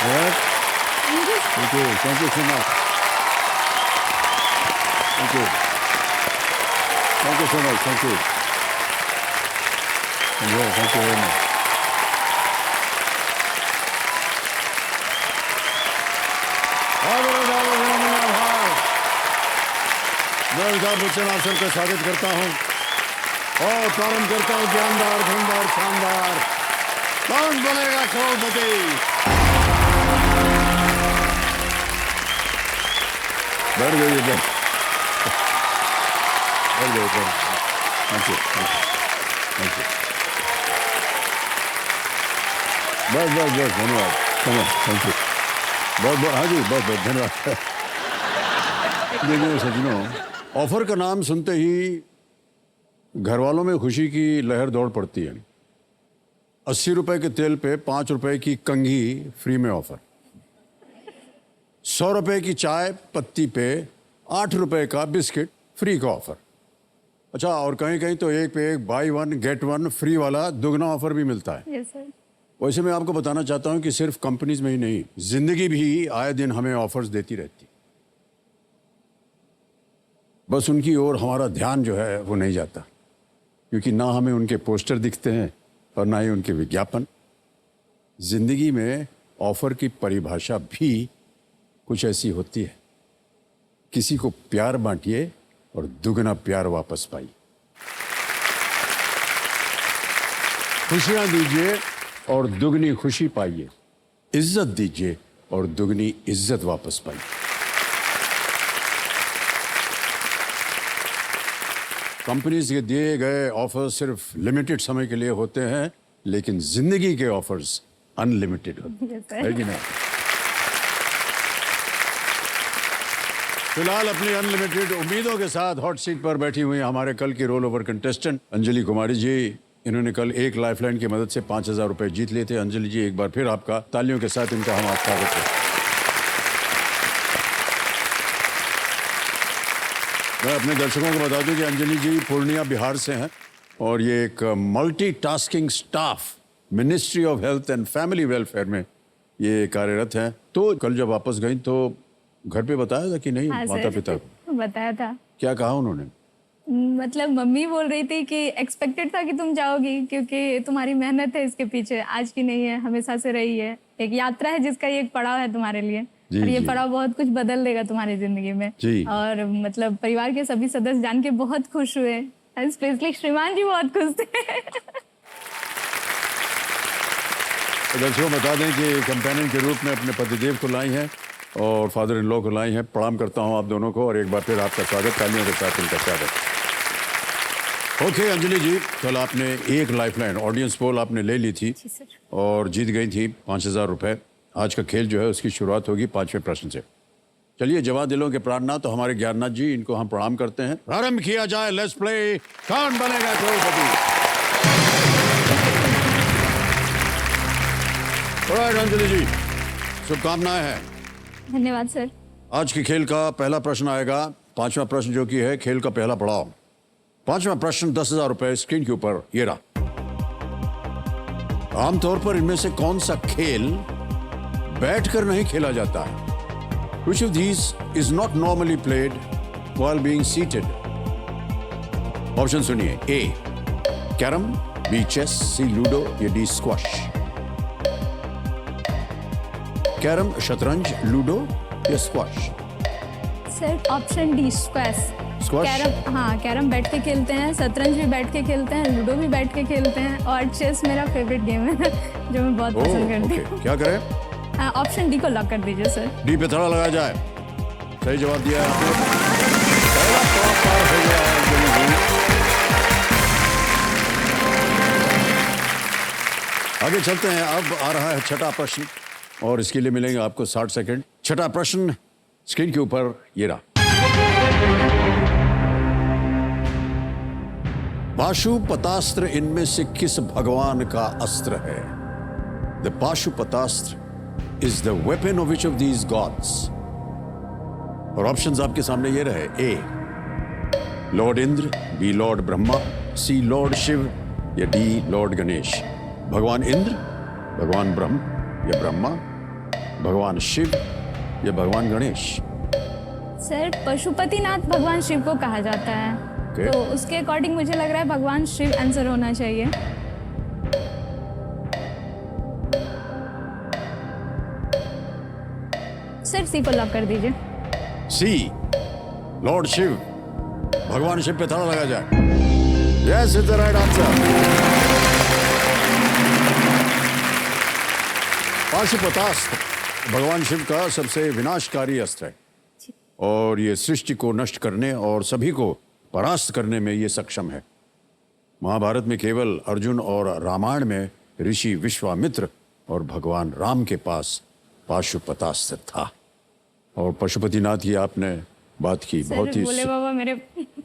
Alright? Thank you. Thank you so much. Thank you. Thank you so much. Thank you. Thank you very much. मैं अमिताभ बच्चन आप सबका स्वागत करता हूं और प्रारंभ करता हूं ज्ञानदार धनदार शानदार कौन बनेगा करोड़पति। बैठ गई बैठ गई। Thank you thank you. बस बस बस धन्यवाद थैंक यू बहुत बहुत। हाँ जी बहुत बहुत धन्यवाद। देखिए सज्जनों, ऑफर का नाम सुनते ही घर वालों में खुशी की लहर दौड़ पड़ती है। 80 रुपए के तेल पे 5 रुपए की कंघी फ्री में ऑफर, 100 रुपए की चाय पत्ती पे 8 रुपए का बिस्किट फ्री का ऑफर। अच्छा, और कहीं कहीं तो एक पे एक by one get one free वाला दुगना ऑफर भी मिलता है। Yes sir. वैसे मैं आपको बताना चाहता हूं कि सिर्फ कंपनीज में ही नहीं, जिंदगी भी आए दिन हमें ऑफर्स देती रहती। बस उनकी ओर हमारा ध्यान जो है वो नहीं जाता, क्योंकि ना हमें उनके पोस्टर दिखते हैं और ना ही उनके विज्ञापन। जिंदगी में ऑफर की परिभाषा भी कुछ ऐसी होती है, किसी को प्यार बांटिए और दुगना प्यार वापस पाइए, खुशियां दीजिए और दुगनी खुशी पाइए, इज्जत दीजिए और दुगनी इज्जत वापस पाइए। कंपनीज के दिए गए ऑफर्स सिर्फ लिमिटेड समय के लिए होते हैं, लेकिन जिंदगी के ऑफर्स अनलिमिटेड होते हैं, है कि नहीं? फिलहाल अपनी अनलिमिटेड उम्मीदों के साथ हॉट सीट पर बैठी हुई हमारे कल की roll over contestant Anjali Kumari ji. इन्होंने कल एक लाइफलाइन की मदद से 5,000 रुपए जीत लिए थे। अंजलि जी, एक बार फिर आपका तालियों के साथ इनका हम स्वागत करते हैं। मैं अपने दर्शकों को बता दूं कि अंजलि जी पूर्णिया बिहार से हैं और ये एक multitasking staff ministry of health and family welfare में ये कार्यरत हैं। तो कल जब वापस गई तो घर पे बताया था कि नहीं? हाँ माता पिता को बताया था। क्या कहा उन्होंने? मतलब मम्मी बोल रही थी कि एक्सपेक्टेड था कि तुम जाओगी, क्योंकि तुम्हारी मेहनत है इसके पीछे, आज की नहीं है, हमेशा से रही है। एक यात्रा है जिसका ये एक पड़ाव है तुम्हारे लिए, और ये पड़ाव बहुत कुछ बदल देगा तुम्हारी जिंदगी में। और मतलब परिवार के सभी सदस्य जान के बहुत खुश हुए, स्पेशली श्रीमान जी बहुत खुश थे। दर्शकों बता दें कि कंपेनियन के रूप में अपने पतिदेव को लाई हैं और फादर इन लॉ को लाई हैं। प्रणाम करता हूं आप दोनों को और एक बार फिर आपका स्वागत, तालियों के साथ इनका स्वागत। ओके अंजलि जी, कल आपने एक लाइफलाइन ऑडियंस पोल आपने ले ली थी और जीत गई थी 5,000 रुपए। आज का खेल जो है उसकी शुरुआत होगी 5वें प्रश्न से। चलिए, जवाब दिलों के प्राणनाथ तो हमारे ज्ञाननाथ जी, इनको हम प्रणाम करते हैं। प्रारंभ किया जाए, लेट्स प्ले कौन बनेगा करोड़पति। अंजलि जी, शुभकामनाएं हैं। धन्यवाद सर। आज के खेल का पहला प्रश्न आएगा, 5वां प्रश्न जो कि है खेल का पहला पड़ाव। 5वां प्रश्न 10,000 रुपए स्क्रीन के ऊपर ये रहा। आमतौर पर इनमें से कौन सा खेल बैठकर नहीं खेला जाता है? Which of these is not normally played while being seated? Option सुनिए। ए कैरम, बी चेस, सी लूडो या डी स्क्वैश। कैरम, शतरंज, लूडो या squash? Sir option D squash. Squash? Carrom, हाँ कैरम बैठ के खेलते हैं, शतरंज भी बैठ के खेलते हैं, लूडो भी बैठ के खेलते हैं, और चेस मेरा फेवरेट गेम है जो मैं बहुत पसंद करती हूँ। क्या करें? ऑप्शन डी को लॉक कर दीजिए सर। डी पे थोड़ा लगाया जाए। सही जवाब दिया है आपने। पहला पड़ाव पार हो गया है अंजलि जी। आगे चलते हैं, अब आ रहा है छठा प्रश्न और इसके लिए मिलेंगे आपको 60 सेकंड। छठा प्रश्न स्क्रीन के ऊपर ये रहा। पाशुपतास्त्र इनमें से किस भगवान का अस्त्र है? The Pashupatastra is the weapon of which of these gods? और ऑप्शंस आपके सामने ये रहे। A lord Indra, B lord Brahma, C lord Shiv या डी लॉर्ड गणेश। भगवान इंद्र, भगवान ब्रह्म या ब्रह्मा भगवान शिव या भगवान गणेश? सर पशुपतिनाथ भगवान शिव को कहा जाता है, Okay. तो उसके अकॉर्डिंग मुझे लग रहा है भगवान शिव आंसर होना चाहिए। सर सी को लॉक कर दीजिए। सी, लॉर्ड शिव, भगवान शिव पे ताला लगा जाए। Yes is the right answer. Pashupatastra भगवान शिव का सबसे विनाशकारी अस्त्र है और ये सृष्टि को नष्ट करने और सभी को परास्त करने में ये सक्षम है। महाभारत में केवल अर्जुन और रामायण में ऋषि विश्वामित्र और भगवान राम के पास पाशुपतास्त्र था। और पशुपतिनाथ की आपने बात की, सर बहुत ही बोले बाबा मेरे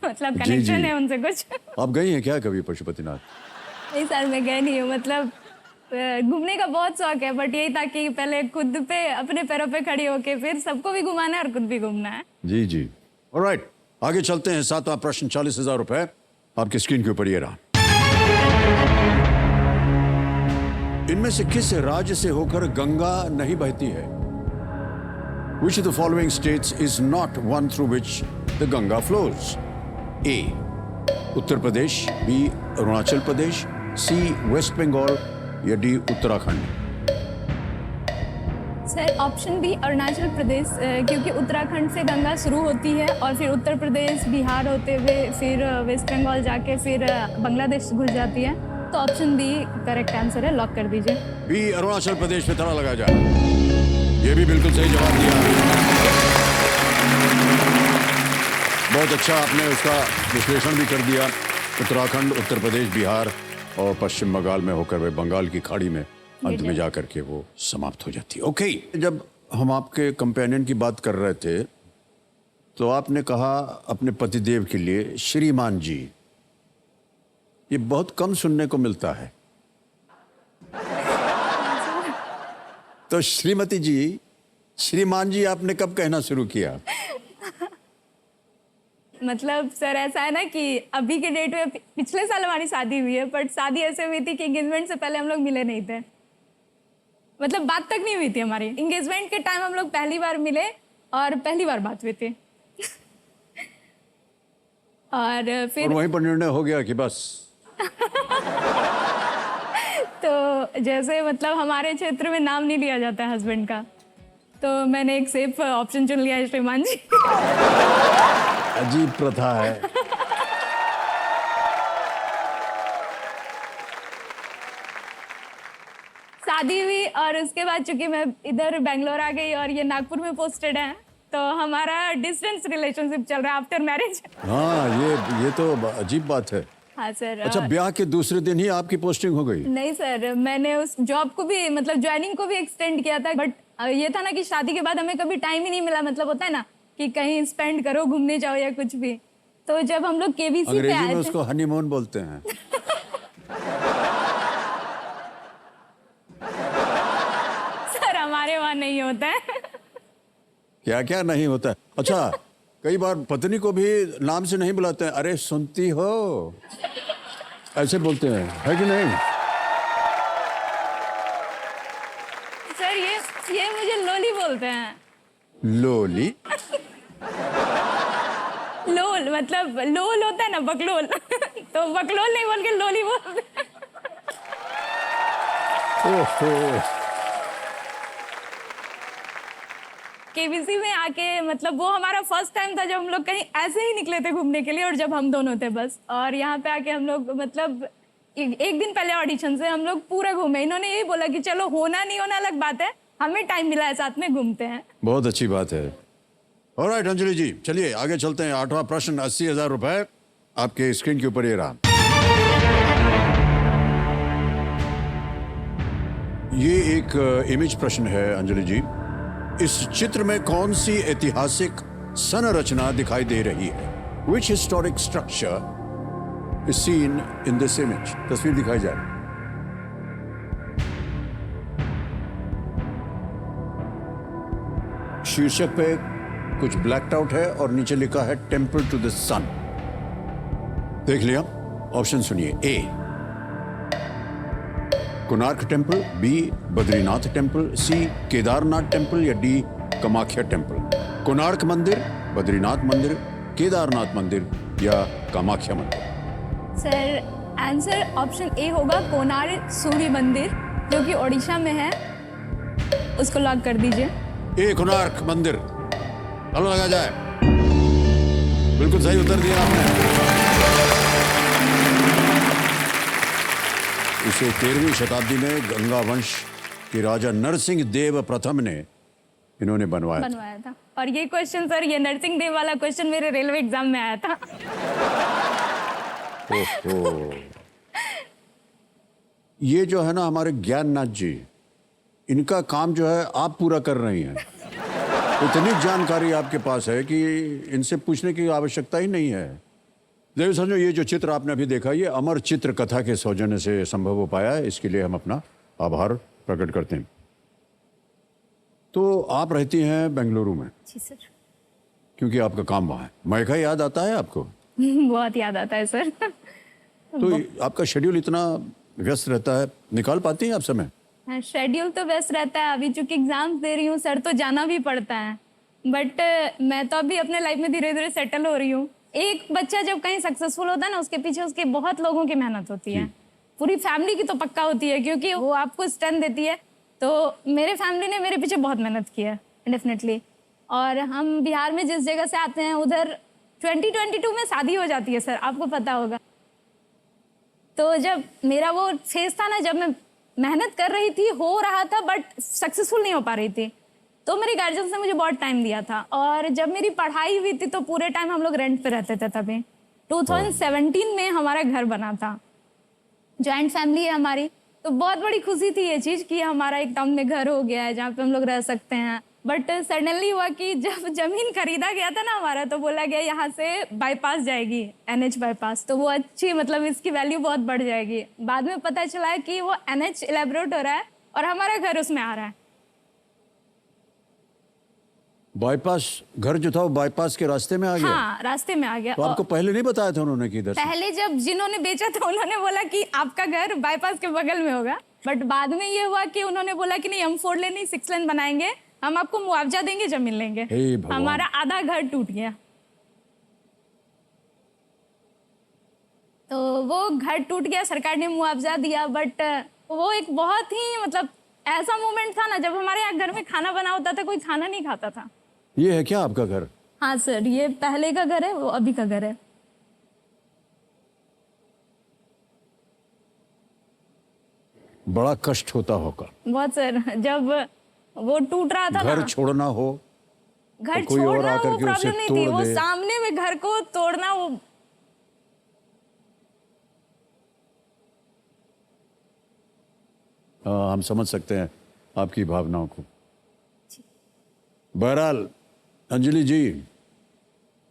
मतलब जी, कनेक्शन जी। है उनसे कुछ। आप गई हैं क्या कभी पशुपतिनाथ? नहीं सर मैं गई नहीं हूँ, मतलब घूमने का बहुत शौक है, बट यही था कि पहले खुद पे अपने पैरों पे खड़ी होके फिर सबको भी घुमाना है और खुद भी घूमना है। जी जी। ऑलराइट, आगे चलते हैं। 7वां प्रश्न, 40,000 रुपए आपकी स्क्रीन के ऊपर ये रहा। इनमें से किस राज्य से होकर गंगा नहीं बहती है? Which of the following states is not one through which the Ganga flows? A. Uttar Pradesh, B. Arunachal Pradesh, C. West Bengal या D. Uttarakhand? Sir option B Arunachal Pradesh, क्योंकि उत्तराखंड से गंगा शुरू होती है और फिर उत्तर प्रदेश बिहार होते हुए फिर वेस्ट बंगाल जाके फिर बांग्लादेश घुस जाती है, तो ऑप्शन बी करेक्ट आंसर है, लॉक कर दीजिए। B. अरुणाचल प्रदेश पे ताला लगा जाए। ये भी बिल्कुल सही जवाब दिया। बहुत अच्छा, आपने उसका विश्लेषण भी कर दिया। उत्तराखंड, उत्तर प्रदेश, बिहार और पश्चिम बंगाल में होकर वे बंगाल की खाड़ी में अंत में जाकर के वो समाप्त हो जाती है। ओके, जब हम आपके कंपेनियन की बात कर रहे थे तो आपने कहा अपने पतिदेव के लिए श्रीमान जी। ये बहुत कम सुनने को मिलता है। तो श्रीमती जी, श्रीमान जी आपने कब कहना शुरू किया? मतलब सर ऐसा है ना कि अभी के डेट में पिछले साल हमारी शादी हुई है, बट शादी ऐसे हुई थी कि एंगेजमेंट से पहले हम लोग मिले नहीं थे, मतलब बात तक नहीं हुई थी हमारी। एंगेजमेंट के टाइम हम लोग पहली बार मिले और पहली बार बात हुई थी। और फिर वहीं पर निर्णय हो गया कि बस। तो जैसे मतलब हमारे क्षेत्र में नाम नहीं लिया जाता है हस्बैंड का, तो मैंने एक सेफ ऑप्शन चुन लिया है, श्रीमान जी। अजीब प्रथा है। शादी हुई और उसके बाद चूंकि मैं इधर बेंगलोर आ गई और ये नागपुर में पोस्टेड है, तो हमारा डिस्टेंस रिलेशनशिप चल रहा है आफ्टर मैरिज। हाँ, ये तो अजीब बात है। हाँ सर। अच्छा, ब्याह के दूसरे दिन ही आपकी पोस्टिंग हो गई? नहीं सर, मैंने उस जॉब को भी मतलब ज्वाइनिंग को भी एक्सटेंड किया था, बट ये था ना कि शादी के बाद हमें कभी टाइम ही नहीं मिला, मतलब होता है ना कि कहीं स्पेंड करो, घूमने जाओ या कुछ भी। तो जब हम लोग केबीसी पे अंग्रेजी आए में थे, उसको हनीमून बोलते हैं। सर हमारे वहाँ नहीं होता है। क्या क्या नहीं होता है? अच्छा, कई बार पत्नी को भी नाम से नहीं बुलाते हैं। अरे सुनती हो, ऐसे बोलते हैं, है कि नहीं? सर ये मुझे लोली बोलते हैं। लोली? लोल मतलब लोल होता है ना, बकलोल। तो बकलोल नहीं बोल के लोली बोलते हैं। ओहो। केबीसी में आके मतलब वो हमारा फर्स्ट टाइम था जब हम लोग कहीं ऐसे ही निकले थे घूमने के लिए, और जब हम दोनों थे बस, और यहाँ पे आके हम लोग मतलब एक दिन पहले ऑडिशन से हम लोग पूरा घूमे। इन्होंने यही बोला कि चलो होना नहीं होना अलग बात है, हमें टाइम मिला है साथ में घूमते हैं। बहुत अच्छी बात है। ऑलराइट अंजलि जी, चलिए आगे चलते हैं। 8वां प्रश्न, 80,000 रुपए आपके स्क्रीन के ऊपर ये रहा। ये एक इमेज प्रश्न है अंजलि जी। इस चित्र में कौन सी ऐतिहासिक संरचना दिखाई दे रही है? Which historic structure is seen in this image? तस्वीर दिखाई जाए। शीर्षक पे कुछ ब्लैक्ड आउट है और नीचे लिखा है टेम्पल टू द सन। देख लिया? ऑप्शन सुनिए। A Konark temple, B Badrinath temple, C Kedarnath temple या डी कामाख्या टेम्पल? कोणार्क मंदिर, बद्रीनाथ मंदिर, केदारनाथ मंदिर या कामाख्या मंदिर? सर आंसर ऑप्शन ए होगा, कोणार्क सूर्य मंदिर, जो कि ओडिशा में है, उसको लॉक कर दीजिए। ए कोणार्क मंदिर, ताला लगा जाए। बिल्कुल सही उत्तर दिया आपने। इसे 13वीं शताब्दी में गंगा वंश के राजा नरसिंह देव प्रथम ने इन्होंने बनवाया था। और ये क्वेश्चन सर, ये नरसिंह देव वाला क्वेश्चन मेरे रेलवे एग्जाम में आया था। ओहो। ये जो है ना हमारे ज्ञाननाथ जी, इनका काम जो है आप पूरा कर रही हैं। इतनी जानकारी आपके पास है कि इनसे पूछने की आवश्यकता ही नहीं है। देखो समझो, ये जो चित्र आपने अभी देखा, ये अमर चित्र कथा के सौजन्य से संभव हो पाया है। इसके लिए हम अपना आभार प्रकट करते हैं। तो आप रहती हैं बेंगलुरु में? जी सर। क्योंकि आपका काम वहाँ है। मायका याद आता है आपको? बहुत याद आता है सर। तो आपका शेड्यूल इतना व्यस्त रहता है, निकाल पाती हैं आप समय? शेड्यूल तो व्यस्त रहता है। अभी चूंकि एग्जाम्स दे रही हूँ सर, तो जाना भी पड़ता है। बट मैं तो अभी अपने लाइफ में धीरे धीरे सेटल हो रही हूँ। एक बच्चा जब कहीं सक्सेसफुल होता है ना, उसके पीछे उसके बहुत लोगों की मेहनत होती है। पूरी फैमिली की तो पक्का होती है, क्योंकि वो आपको स्ट्रेंथ देती है। तो मेरे फैमिली ने मेरे पीछे बहुत मेहनत की है डेफिनेटली। और हम बिहार में जिस जगह से आते हैं, उधर 2022 में शादी हो जाती है सर, आपको पता होगा। तो जब मेरा वो फेज था ना, जब मैं मेहनत कर रही थी, हो रहा था, बट सक्सेसफुल नहीं हो पा रही थी, तो मेरे गार्जियंस ने मुझे बहुत टाइम दिया था। और जब मेरी पढ़ाई हुई थी, तो पूरे टाइम हम लोग रेंट पे रहते थे। तभी 2017 में हमारा घर बना था। जॉइंट फैमिली है हमारी, तो बहुत बड़ी खुशी थी ये चीज़ कि हमारा एक टाउन में घर हो गया है जहाँ पे हम लोग रह सकते हैं। बट सडनली हुआ कि जब जमीन खरीदा गया था ना हमारा, तो बोला गया यहाँ से बाईपास जाएगी, NH बाईपास, तो वो अच्छी, मतलब इसकी वैल्यू बहुत बढ़ जाएगी। बाद में पता चला है कि वो NH इलेबोरेट हो रहा है और हमारा घर उसमें आ रहा है। बाईपास घर जो था वो बाईपास के रास्ते में आ गया? हाँ, रास्ते में आ गया। तो आपको पहले नहीं बताया था उन्होंने कि इधर से? पहले जब जिन्होंने बेचा था उन्होंने बोला कि आपका घर बाईपास के बगल में होगा। बट बाद में ये हुआ कि उन्होंने बोला कि नहीं, हम 4 लेन नहीं 6 लेन बनाएंगे, हम आपको मुआवजा देंगे, जमीन लेंगे। हमारा आधा घर टूट गया। तो वो घर टूट गया, सरकार ने मुआवजा दिया। बट वो एक बहुत ही, मतलब ऐसा मोमेंट था ना, जब हमारे यहाँ घर में खाना बना होता था, कोई खाना नहीं खाता था। ये है क्या आपका घर? हाँ सर, ये पहले का घर है, वो अभी का घर है। बड़ा कष्ट होता होगा बहुत सर। जब वो टूट रहा था घर ना, छोड़ना हो, घर कोई और छोड़ना आकर वो के उसे प्रॉब्लम नहीं थी, तोड़ वो दे। सामने में घर को तोड़ना, वो हम समझ सकते हैं आपकी भावनाओं को। बहरहाल अंजलि जी,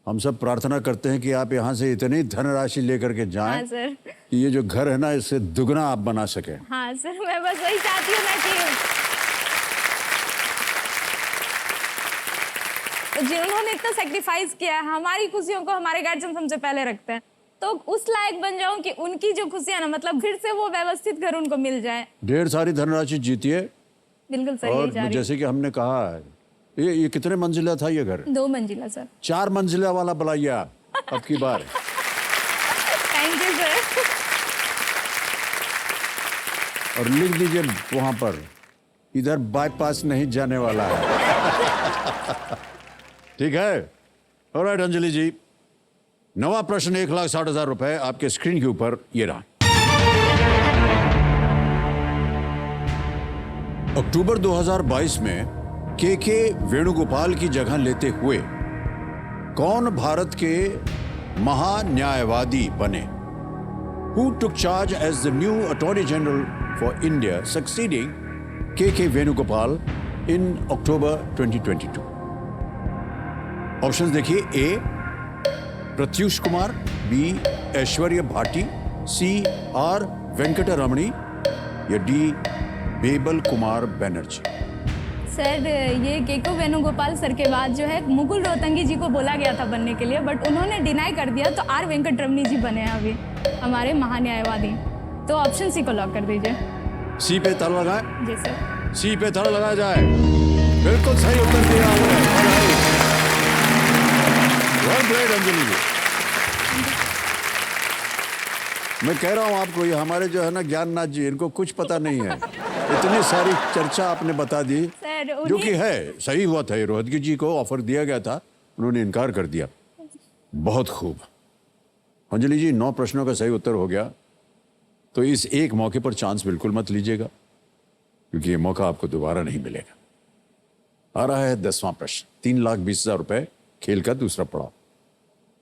हम सब प्रार्थना करते हैं कि आप यहाँ से इतनी धनराशि लेकर के जाएं। हाँ सर। कि ये जो घर है ना, इससे दुगना आप बना सकें। हाँ सर, मैं बस वही चाहती हूँ ना कि तो जिन्होंने इतना सेक्रीफाइस किया है, हमारी खुशियों को हमारे गार्जियन हमसे पहले रखते हैं, तो उस लायक बन जाऊं कि उनकी जो खुशियां ना, मतलब फिर से वो व्यवस्थित घर उनको मिल जाए। ढेर सारी धनराशि जीतिए। बिल्कुल सर, और जैसे कि हमने कहा है, ये कितने मंजिला था ये घर? 2 मंजिला सर। 4 मंजिला वाला बनाइए आप अब की बार। Thank you sir. और लिख दीजिए वहां पर, इधर बाईपास नहीं जाने वाला है। ठीक है। ऑलराइट अंजलि जी, नवा प्रश्न 1,60,000 रुपए आपके स्क्रीन के ऊपर ये रहा। अक्टूबर 2022 में के वेणुगोपाल की जगह लेते हुए कौन भारत के महान्यायवादी बने? Who took charge as the new Attorney General for India, succeeding के वेणुगोपाल in October 2022? ऑप्शंस देखिए। A Pratyush Kumar, B Aishwarya Bhati, C R Venkataramani या डी बेबल कुमार बनर्जी? सर, ये केको वेणुगोपाल सर के बाद जो है मुकुल रोहतंगी जी को बोला गया था बनने के लिए, बट उन्होंने डिनाई कर दिया, तो आर वेंकटरमणी जी बने हैं अभी हमारे महान्यायवादी। तो ऑप्शन सी को लॉक कर दीजिए। सी पे ताला लगाएं। जी सर। सी पे ताला लगाया जाए। बिल्कुल सही उत्तर दिया है। वेल प्लेड अंजलि जी। मैं कह रहा हूं आपको, ये हमारे जो है ना ज्ञाननाथ जी, इनको कुछ पता नहीं है। इतनी सारी चर्चा आपने बता दी, सर जो कि है सही हुआ था। रोहतगी जी को ऑफर दिया गया था, उन्होंने इनकार कर दिया। बहुत खूब अंजलि जी, 9 प्रश्नों का सही उत्तर हो गया। तो इस एक मौके पर चांस बिल्कुल मत लीजिएगा, क्योंकि ये मौका आपको दोबारा नहीं मिलेगा। आ रहा है 10वां प्रश्न, 3,20,000 रुपए, खेल का दूसरा पड़ाव।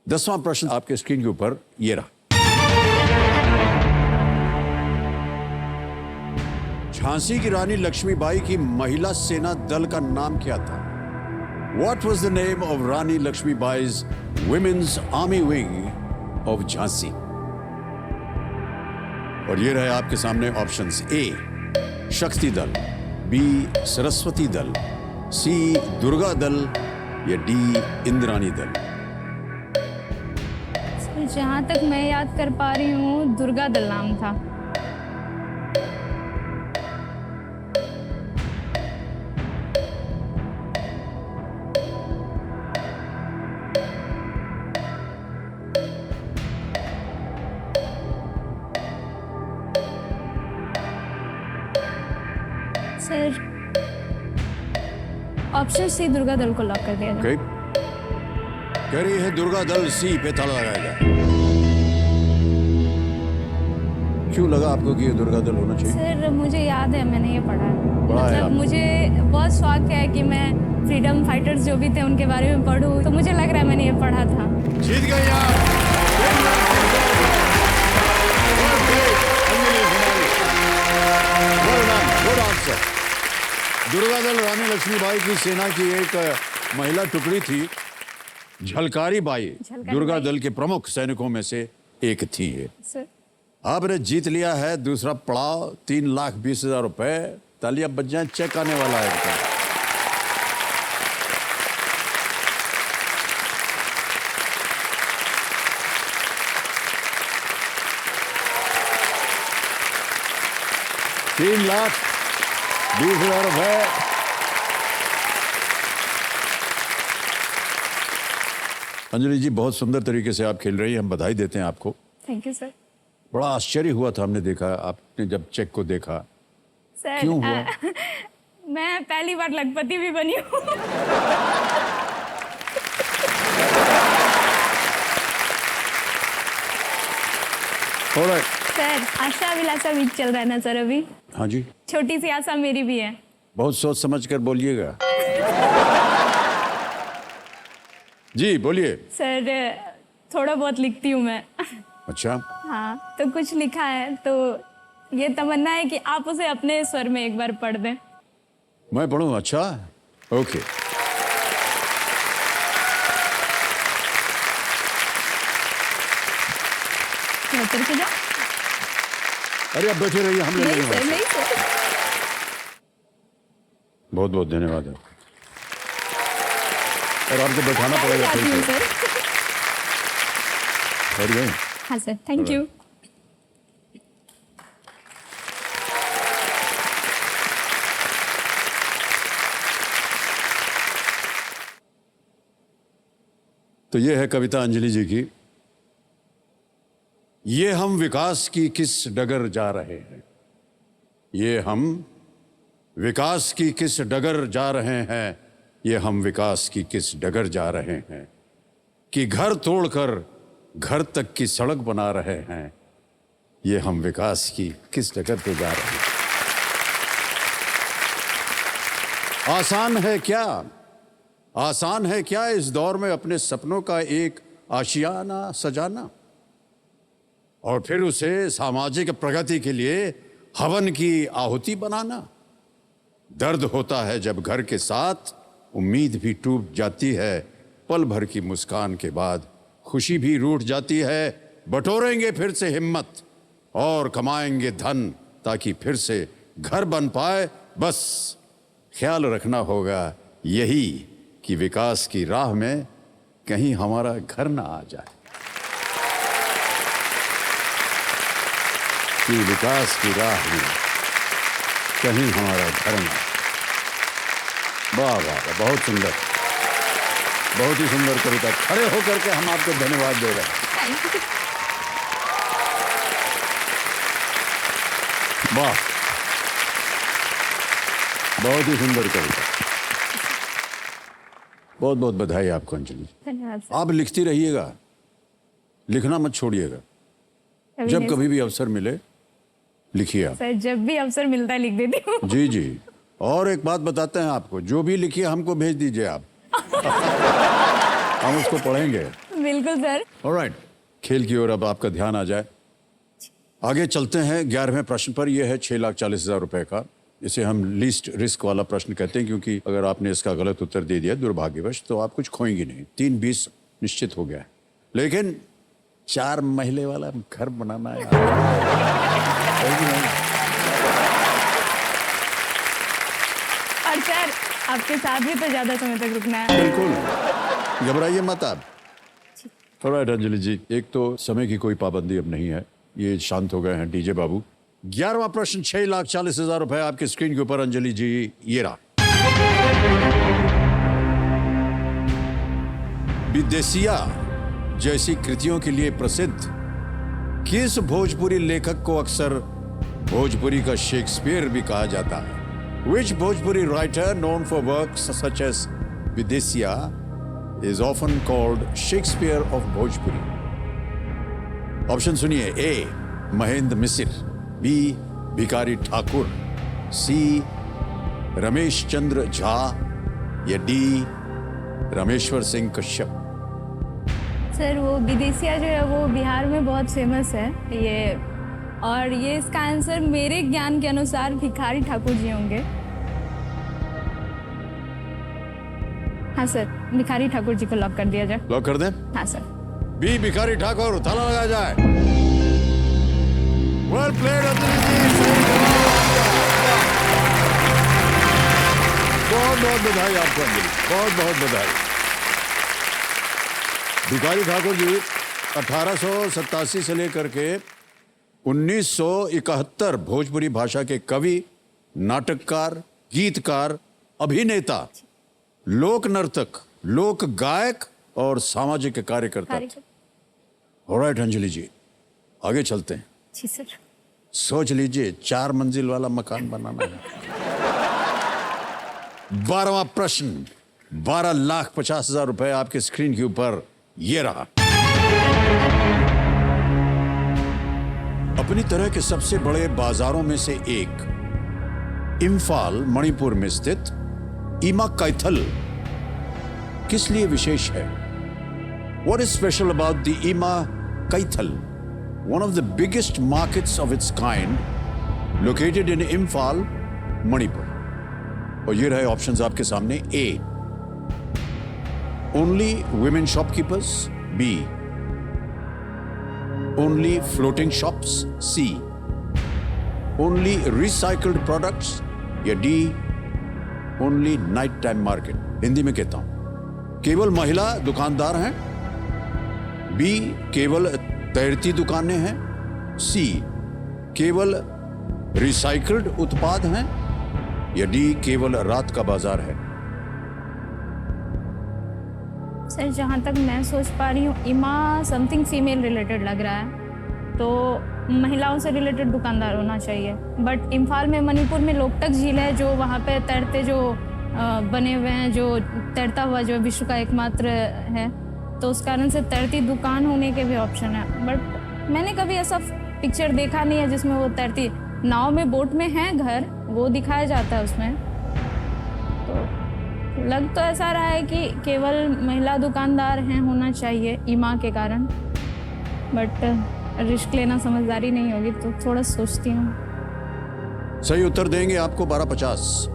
10वां प्रश्न आपके स्क्रीन के ऊपर ये रहा। झांसी की रानी लक्ष्मीबाई की महिला सेना दल का नाम क्या था? What was the name of Rani Lakshmibai's Women's Army Wing of Jhansi? और ये रहे आपके सामने ऑप्शंस। ए शक्ति दल, बी सरस्वती दल, सी दुर्गा दल या डी इंद्राणी दल। सर जहाँ तक मैं याद कर पा रही हूँ, दुर्गा दल नाम था। सर ऑप्शन सी दुर्गा दल को लॉक कर दिया जाए। कह रही है दुर्गा दल, सी पे ताला लगाया जाए। क्यों लगा आपको कि ये दुर्गा दल होना चाहिए? सर मुझे याद है, मैंने ये पढ़ा है। पढ़ा है मतलब आपने? मुझे बहुत शौक है कि मैं फ्रीडम फाइटर्स जो भी थे उनके बारे में पढूं, तो मुझे लग रहा है मैंने ये पढ़ा था। जीत गई आप। Good answer. दुर्गा दल रानी लक्ष्मीबाई की सेना की एक महिला टुकड़ी थी। झलकारी बाई दुर्गा दल के प्रमुख सैनिकों में से एक थी ये। सर आपने जीत लिया है दूसरा पड़ाव, 3,20,000 रुपए। तालियां बज जाएं, चेक आने वाला है इनका। ₹3,20,000 रुपए। अंजलि जी, बहुत सुंदर तरीके से आप खेल रही हैं, हम बधाई देते हैं आपको। Thank you sir. बड़ा आश्चर्य हुआ था हमने देखा, आपने जब चेक को देखा। सर क्यों हुआ? मैं पहली बार लखपति भी बनी हूँ। Alright. सर आशा अभिलाषा वीक चल रहा है ना सर अभी? हाँ जी, छोटी सी आशा मेरी भी है। बहुत सोच समझ कर बोलिएगा। जी बोलिए। सर थोड़ा बहुत लिखती हूँ मैं। अच्छा, हाँ, तो कुछ लिखा है, तो ये तमन्ना है कि आप उसे अपने स्वर में एक बार पढ़ दें। मैं पढ़ूं? अच्छा, ओके। उतर के जाओ। अरे अब बैठे रहिए, हम ले नहीं लेंगे सर, वहाँ से। नहीं सर। बहुत बहुत धन्यवाद है। और आपको बैठाना मैं पड़ेगा जाती फिर हूँ से। सर। बैठ गए? हाँ सर, थैंक यू। तो ये है कविता अंजलि जी की। ये हम विकास की किस डगर जा रहे हैं, ये हम विकास की किस डगर जा रहे हैं, ये हम विकास की किस डगर जा रहे हैं, कि घर तोड़कर घर तक की सड़क बना रहे हैं, ये हम विकास की किस डगर पे जा रहे हैं। आसान है क्या, आसान है क्या इस दौर में अपने सपनों का एक आशियाना सजाना, और फिर उसे सामाजिक प्रगति के लिए हवन की आहुति बनाना। दर्द होता है जब घर के साथ उम्मीद भी टूट जाती है, पल भर की मुस्कान के बाद खुशी भी रूठ जाती है। बटोरेंगे फिर से हिम्मत और कमाएंगे धन, ताकि फिर से घर बन पाए। बस ख्याल रखना होगा यही कि विकास की राह में कहीं हमारा घर ना आ जाए, कि विकास की राह में कहीं हमारा घर ना। वाह वाह वाह, बहुत सुंदर, बहुत ही सुंदर कविता। खड़े होकर के हम आपको धन्यवाद दे रहे हैं। Thank you. वाह, बहुत ही सुंदर कविता। बहुत बहुत बधाई आपको अंजलि। धन्यवाद सर। आप लिखती रहिएगा, लिखना मत छोड़िएगा। कभी जब नहीं कभी भी अवसर मिले लिखिए आप। सर, जब भी अवसर मिलता है लिख देती हूँ। जी जी। और एक बात बताते हैं आपको, जो भी लिखिए हमको भेज दीजिए आप। हम उसको पढ़ेंगे। बिल्कुल सर। ऑलराइट, खेल की ओर अब आपका ध्यान आ जाए। आगे चलते हैं 11वें प्रश्न पर। यह है 6,40,000 रुपए का। इसे हम लीस्ट रिस्क वाला प्रश्न कहते हैं, क्योंकि अगर आपने इसका गलत उत्तर दे दिया दुर्भाग्यवश तो आप कुछ खोएंगे नहीं। 3-20 निश्चित हो गया है, लेकिन 4 महीने वाला घर बनाना है। है कि नहीं? और सर, आपके साथ भी तो ज्यादा समय तक रुकना है। बिल्कुल, घबराइए मत आप। ऑलराइट अंजलि जी, एक तो समय की कोई पाबंदी अब नहीं है, ये शांत हो गए हैं डीजे बाबू। 11वां प्रश्न 6,40,000 रुपए आपकी स्क्रीन के ऊपर। अंजलि जी, ये रहा। विदेशिया जैसी कृतियों के लिए प्रसिद्ध किस भोजपुरी लेखक को अक्सर भोजपुरी का शेक्सपियर भी कहा जाता है? Which Bhojpuri writer known for works such as Videshiya is often called Shakespeare of Bhojpuri? Option सुनिए। ए महेंद्र मिसिर, बी भिखारी ठाकुर, सी रमेश चंद्र झा, या डी रामेश्वर सिंह कश्यप। सर, वो विदेशिया जो है वो बिहार में बहुत फेमस है ये, और ये इसका आंसर मेरे ज्ञान के अनुसार भिखारी ठाकुर जी होंगे। हाँ सर, भिखारी ठाकुर जी को लॉक कर दिया जाए। लॉक कर दें? हाँ सर। बी भिखारी ठाकुर, ताला लगाया जाए। वेल प्लेड अंजलि जी, सही जवाब। बहुत बहुत बधाई आपको अंजलि, बहुत बहुत बधाई। भिखारी ठाकुर जी 1887 से लेकर के 1971 भोजपुरी भाषा के कवि, नाटककार, गीतकार, अभिनेता, लोक नर्तक, लोक गायक और सामाजिक कार्यकर्ता। ऑलराइट अंजलि जी, आगे चलते हैं। जी सर। सोच लीजिए 4 मंजिल वाला मकान बनाना है। 12वां प्रश्न 12,50,000 रुपए आपके स्क्रीन के ऊपर। ये रहा। अपनी तरह के सबसे बड़े बाजारों में से एक इम्फाल, मणिपुर में स्थित ईमा कैथल किस लिए विशेष है? What is special about the Ima Kaithal, one of the biggest markets of its kind, located in Imphal, Manipur? और ये रहे ऑप्शंस आपके सामने। ए only women shopkeepers, B only floating shops, C only recycled products, या D only night time market। Hindi में कहता हूं, केवल महिला दुकानदार हैं, बी केवल तैरती दुकानें हैं, सी केवल रिसाइकल्ड उत्पाद हैं, या डी केवल रात का बाजार है। सर, जहाँ तक मैं सोच पा रही हूँ, इमा समथिंग फीमेल रिलेटेड लग रहा है, तो महिलाओं से रिलेटेड दुकानदार होना चाहिए। बट इम्फाल में, मणिपुर में लोकटक झील है, जो वहाँ पे तैरते जो बने हुए हैं, जो तैरता हुआ जो विश्व का एकमात्र है, तो उस कारण से तैरती दुकान होने के भी ऑप्शन है। बट मैंने कभी ऐसा पिक्चर देखा नहीं है जिसमें वो तैरती नाव में, बोट में है घर, वो दिखाया जाता है उसमें। तो लग तो ऐसा रहा है कि केवल महिला दुकानदार हैं, होना चाहिए ईमा के कारण। बट रिस्क लेना समझदारी नहीं होगी, तो थोड़ा सोचती हूँ। सही उत्तर देंगे आपको 12,50।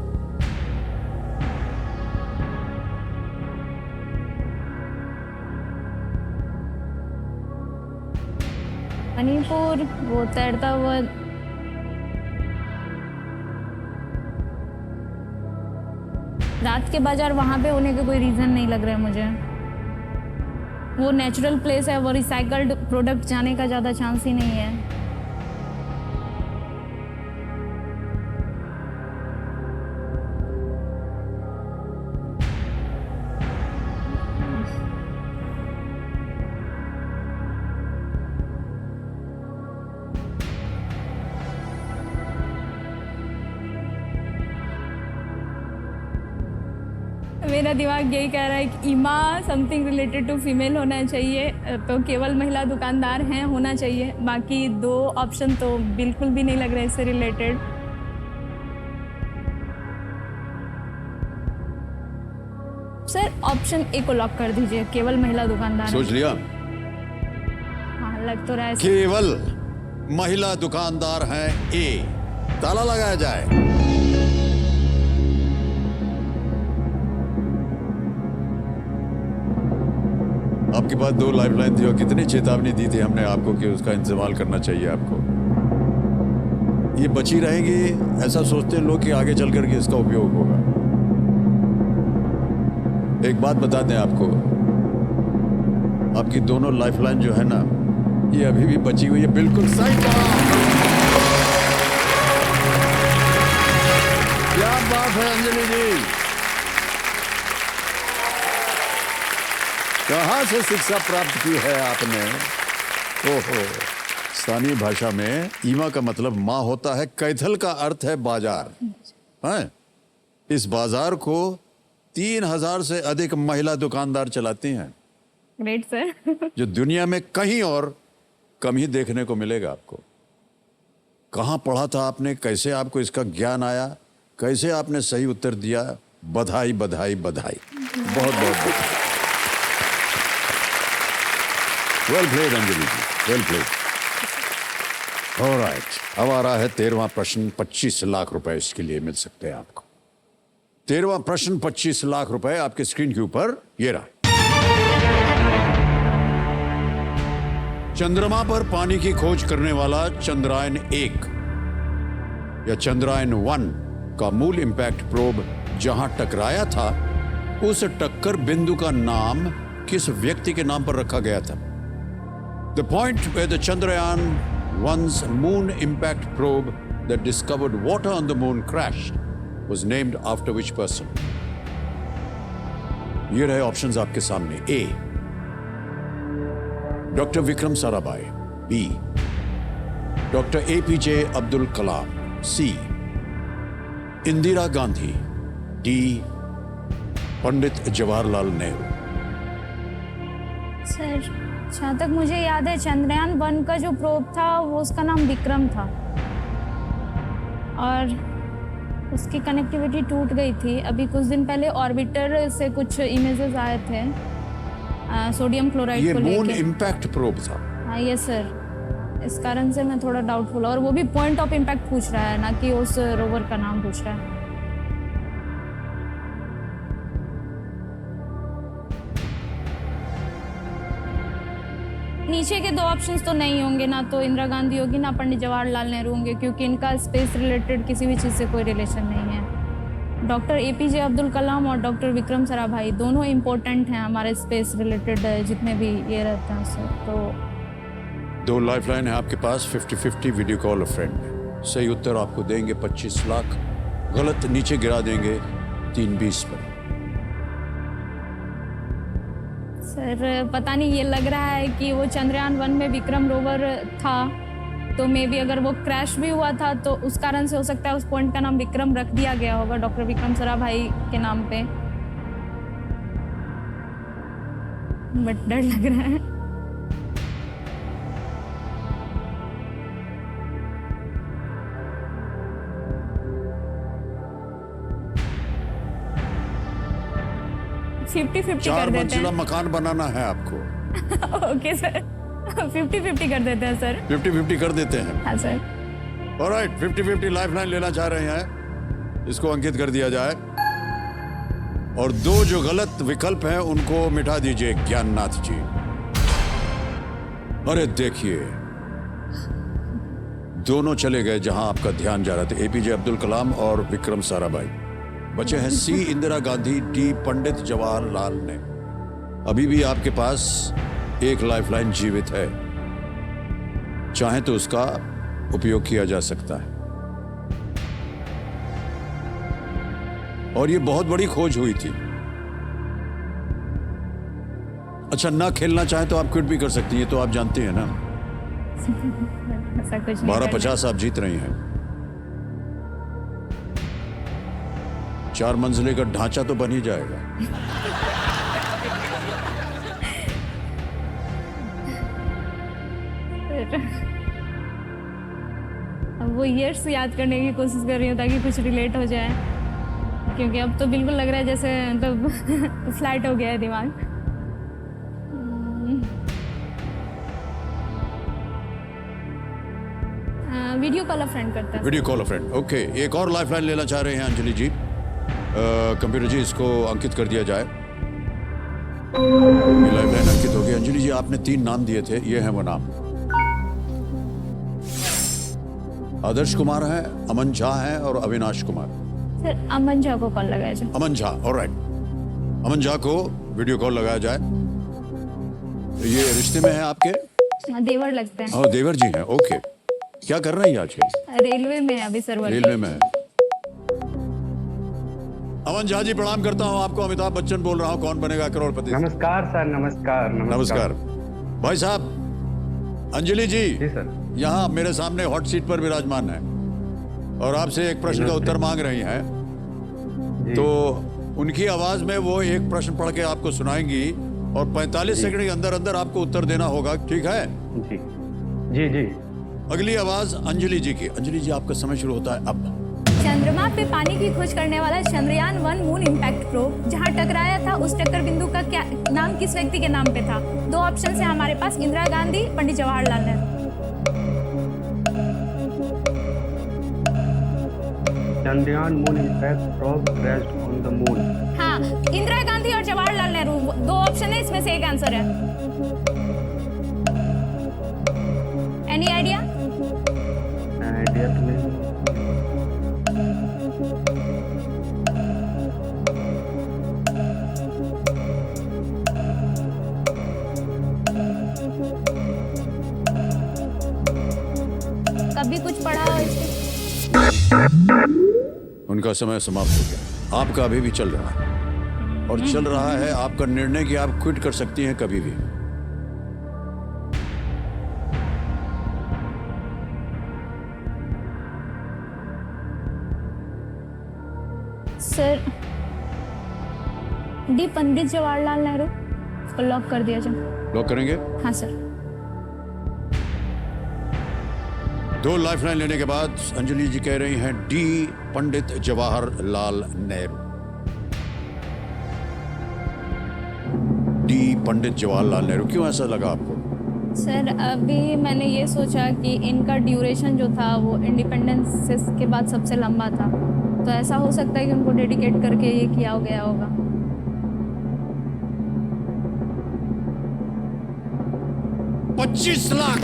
मणिपुर, वो तैरता हुआ, रात के बाजार वहां पे होने का कोई रीजन नहीं लग रहा है मुझे। वो नेचुरल प्लेस है, वो रिसाइकल्ड प्रोडक्ट जाने का ज्यादा चांस ही नहीं है। मेरा दिमाग यही कह रहा है कि ईमा समथिंग रिलेटेड टू फीमेल होना चाहिए, तो केवल महिला दुकानदार हैं होना चाहिए। बाकी दो ऑप्शन तो बिल्कुल भी नहीं लग रहे इससे रिलेटेड। सर ऑप्शन ए को लॉक कर दीजिए, केवल महिला दुकानदार सोच हैं। लिया? हाँ लग तो रहा है सर। केवल महिला दुकानदार हैं ए। ताला लगाया जाए। आपके पास 2 लाइफलाइन थी और कितनी चेतावनी दी थी हमने आपको कि उसका इस्तेमाल करना चाहिए आपको। ये बची रहेगी ऐसा सोचते हैं लोग कि आगे चल करके इसका उपयोग होगा। एक बात बता दें आपको, आपकी दोनों लाइफलाइन जो है ना, ये अभी भी बची हुई है। बिल्कुल सही जवाब। क्या बात है अंजलि जी, कहां से शिक्षा प्राप्त की है आपने? ओहो, स्थानीय भाषा में ईमा का मतलब माँ होता है, कैथल का अर्थ है बाजार। हैं? इस बाजार को 3000 से अधिक महिला दुकानदार चलाती हैं, ग्रेट सर। जो दुनिया में कहीं और कम ही देखने को मिलेगा आपको। कहाँ पढ़ा था आपने, कैसे आपको इसका ज्ञान आया, कैसे आपने सही उत्तर दिया? बधाई बधाई बधाई, बहुत बहुत बधाई। वेल प्लेड अंजलि जी, वेल प्लेड। ऑलराइट, अब आ रहा है 13वां प्रश्न। 25 लाख रुपए इसके लिए मिल सकते हैं आपको। 13वां प्रश्न, 25 लाख रुपए आपके स्क्रीन के ऊपर ये रहा। चंद्रमा पर पानी की खोज करने वाला चंद्रयान 1 या चंद्रयान 1 का मूल इंपैक्ट प्रोब जहां टकराया था, उस टक्कर बिंदु का नाम किस व्यक्ति के नाम पर रखा गया था? The point where the Chandrayaan 1's moon impact probe that discovered water on the moon crashed was named after which person? ये रहे ऑप्शंस आपके सामने। A, doctor Vikram Sarabhai. B, doctor APJ Abdul Kalam. C, Indira Gandhi. D, Pandit Jawaharlal Nehru. Sir जहाँ तक मुझे याद है चंद्रयान 1 का जो प्रोब था वो उसका नाम विक्रम था और उसकी कनेक्टिविटी टूट गई थी। अभी कुछ दिन पहले ऑर्बिटर से कुछ इमेजेस आए थे सोडियम क्लोराइड ये को मून लेके। इम्पैक्ट प्रोब था। हाँ यस सर, इस कारण से मैं थोड़ा डाउटफुल, और वो भी पॉइंट ऑफ इम्पैक्ट पूछ रहा है, ना कि उस रोवर का नाम पूछ रहा है। नीचे के दो ऑप्शंस तो नहीं होंगे, ना तो इंदिरा गांधी होगी ना पंडित जवाहरलाल नेहरू होंगे, क्योंकि इनका स्पेस रिलेटेड किसी भी चीज़ से कोई रिलेशन नहीं है। डॉक्टर APJ अब्दुल कलाम और डॉक्टर विक्रम साराभाई दोनों इम्पोर्टेंट हैं हमारे स्पेस रिलेटेड जितने भी ये रहते हैं सर। तो 2 लाइफलाइन है आपके पास। 50-50 वीडियो कॉल अ फ्रेंड। सही उत्तर आपको देंगे 25 लाख, गलत नीचे गिरा देंगे 320 पर। सर पता नहीं, ये लग रहा है कि वो चंद्रयान 1 में विक्रम रोवर था, तो मे बी अगर वो क्रैश भी हुआ था तो उस कारण से हो सकता है उस पॉइंट का नाम विक्रम रख दिया गया होगा डॉक्टर विक्रम साराभाई के नाम पे, बट डर लग रहा है। फिफ्टी 4 कर देते मंजिला हैं। मकान बनाना है आपको। ओके सर, 50-50 कर देते हैं सर। 50-50 कर देते हैं। हाँ सर। ऑलराइट, 50-50 लाइफलाइन लेना चाह रहे हैं, इसको अंकित कर दिया जाए और 2 जो गलत विकल्प हैं उनको मिटा दीजिए ज्ञाननाथ जी। अरे देखिए, दोनों चले गए जहां आपका ध्यान जा रहा था, APJ अब्दुल कलाम और विक्रम साराभाई। बचे हैं सी, इंदिरा गांधी। डी, पंडित जवाहरलाल नेहरू। अभी भी आपके पास एक लाइफलाइन जीवित है, चाहे तो उसका उपयोग किया जा सकता है। और ये बहुत बड़ी खोज हुई थी। अच्छा, ना खेलना चाहे तो आप क्विट भी कर सकती हैं, तो आप जानती हैं ना। ऐसा कुछ नहीं 1250 आप जीत रही हैं। 4 मंजिले का ढांचा तो बन ही जाएगा। अब वो ईयर्स याद करने की कोशिश कर रही हूँ ताकि कुछ रिलेट हो जाए, क्योंकि अब तो बिल्कुल लग रहा है जैसे मतलब फ्लैट हो गया है दिमाग। वीडियो कॉल अ फ्रेंड करता है। वीडियो कॉल अ फ्रेंड, ओके। एक और लाइफ लाइन लेना चाह रहे हैं अंजलि जी। कंप्यूटर जी इसको अंकित कर दिया जाए। ये लाइफ लाइन अंकित हो गई। अंजलि जी आपने 3 नाम दिए थे, ये हैं वो नाम। आदर्श कुमार है, अमन झा है और अविनाश कुमार। सर अमन झा को कॉल लगाया जाए। अमन झा, ऑलराइट। अमन झा को वीडियो कॉल लगाया जाए। ये रिश्ते में है आपके? देवर लगते हैं। हाँ देवर जी हैं, ओके। क्या कर रहे हैं आजकल? रेलवे में है अभी सर। रेलवे में है। अमन झा जी प्रणाम करता हूँ आपको। अमिताभ बच्चन बोल रहा हूँ, कौन बनेगा करोड़पति। नमस्कार सर, नमस्कार। नमस्कार भाई साहब। अंजलि जी जी सर। यहाँ मेरे सामने हॉट सीट पर विराजमान है और आपसे एक प्रश्न का उत्तर मांग रही हैं। तो उनकी आवाज में वो एक प्रश्न पढ़ के आपको सुनाएंगी और 45 सेकंड के अंदर अंदर आपको उत्तर देना होगा, ठीक है? जी जी जी। अगली आवाज अंजलि जी की। अंजलि जी आपका समय शुरू होता है अब। चंद्रमा पे पानी की खोज करने वाला चंद्रयान 1 मून इम्पैक्ट प्रोब जहां टकराया था, उस टक्कर बिंदु का क्या नाम किस व्यक्ति के नाम पे था? 2 ऑप्शन है हमारे पास, Indira Gandhi, Pandit Jawaharlal Nehru. Chandrayaan moon impact probe rest on the moon. हाँ, इंदिरा गांधी और जवाहरलाल नेहरू 2 ऑप्शन है, इसमें से एक आंसर है। Any idea? आइडिया तो नहीं। कभी कुछ पढ़ा हो इसके? उनका समय समाप्त हो गया। आपका अभी भी चल रहा है और चल रहा है आपका निर्णय कि आप क्विट कर सकती हैं कभी भी। सर डी, पंडित जवाहरलाल नेहरू को लॉक कर दिया जाए। लॉक करेंगे? हाँ सर। 2 लाइफलाइन लेने के बाद अंजलि जी कह रही हैं डी, पंडित जवाहरलाल नेहरू। डी, पंडित जवाहरलाल नेहरू। क्यों ऐसा लगा आपको? सर अभी मैंने ये सोचा कि इनका ड्यूरेशन जो था वो इंडिपेंडेंस के बाद सबसे लंबा था, तो ऐसा हो सकता है कि उनको डेडिकेट करके ये किया गया होगा। $25,00,000।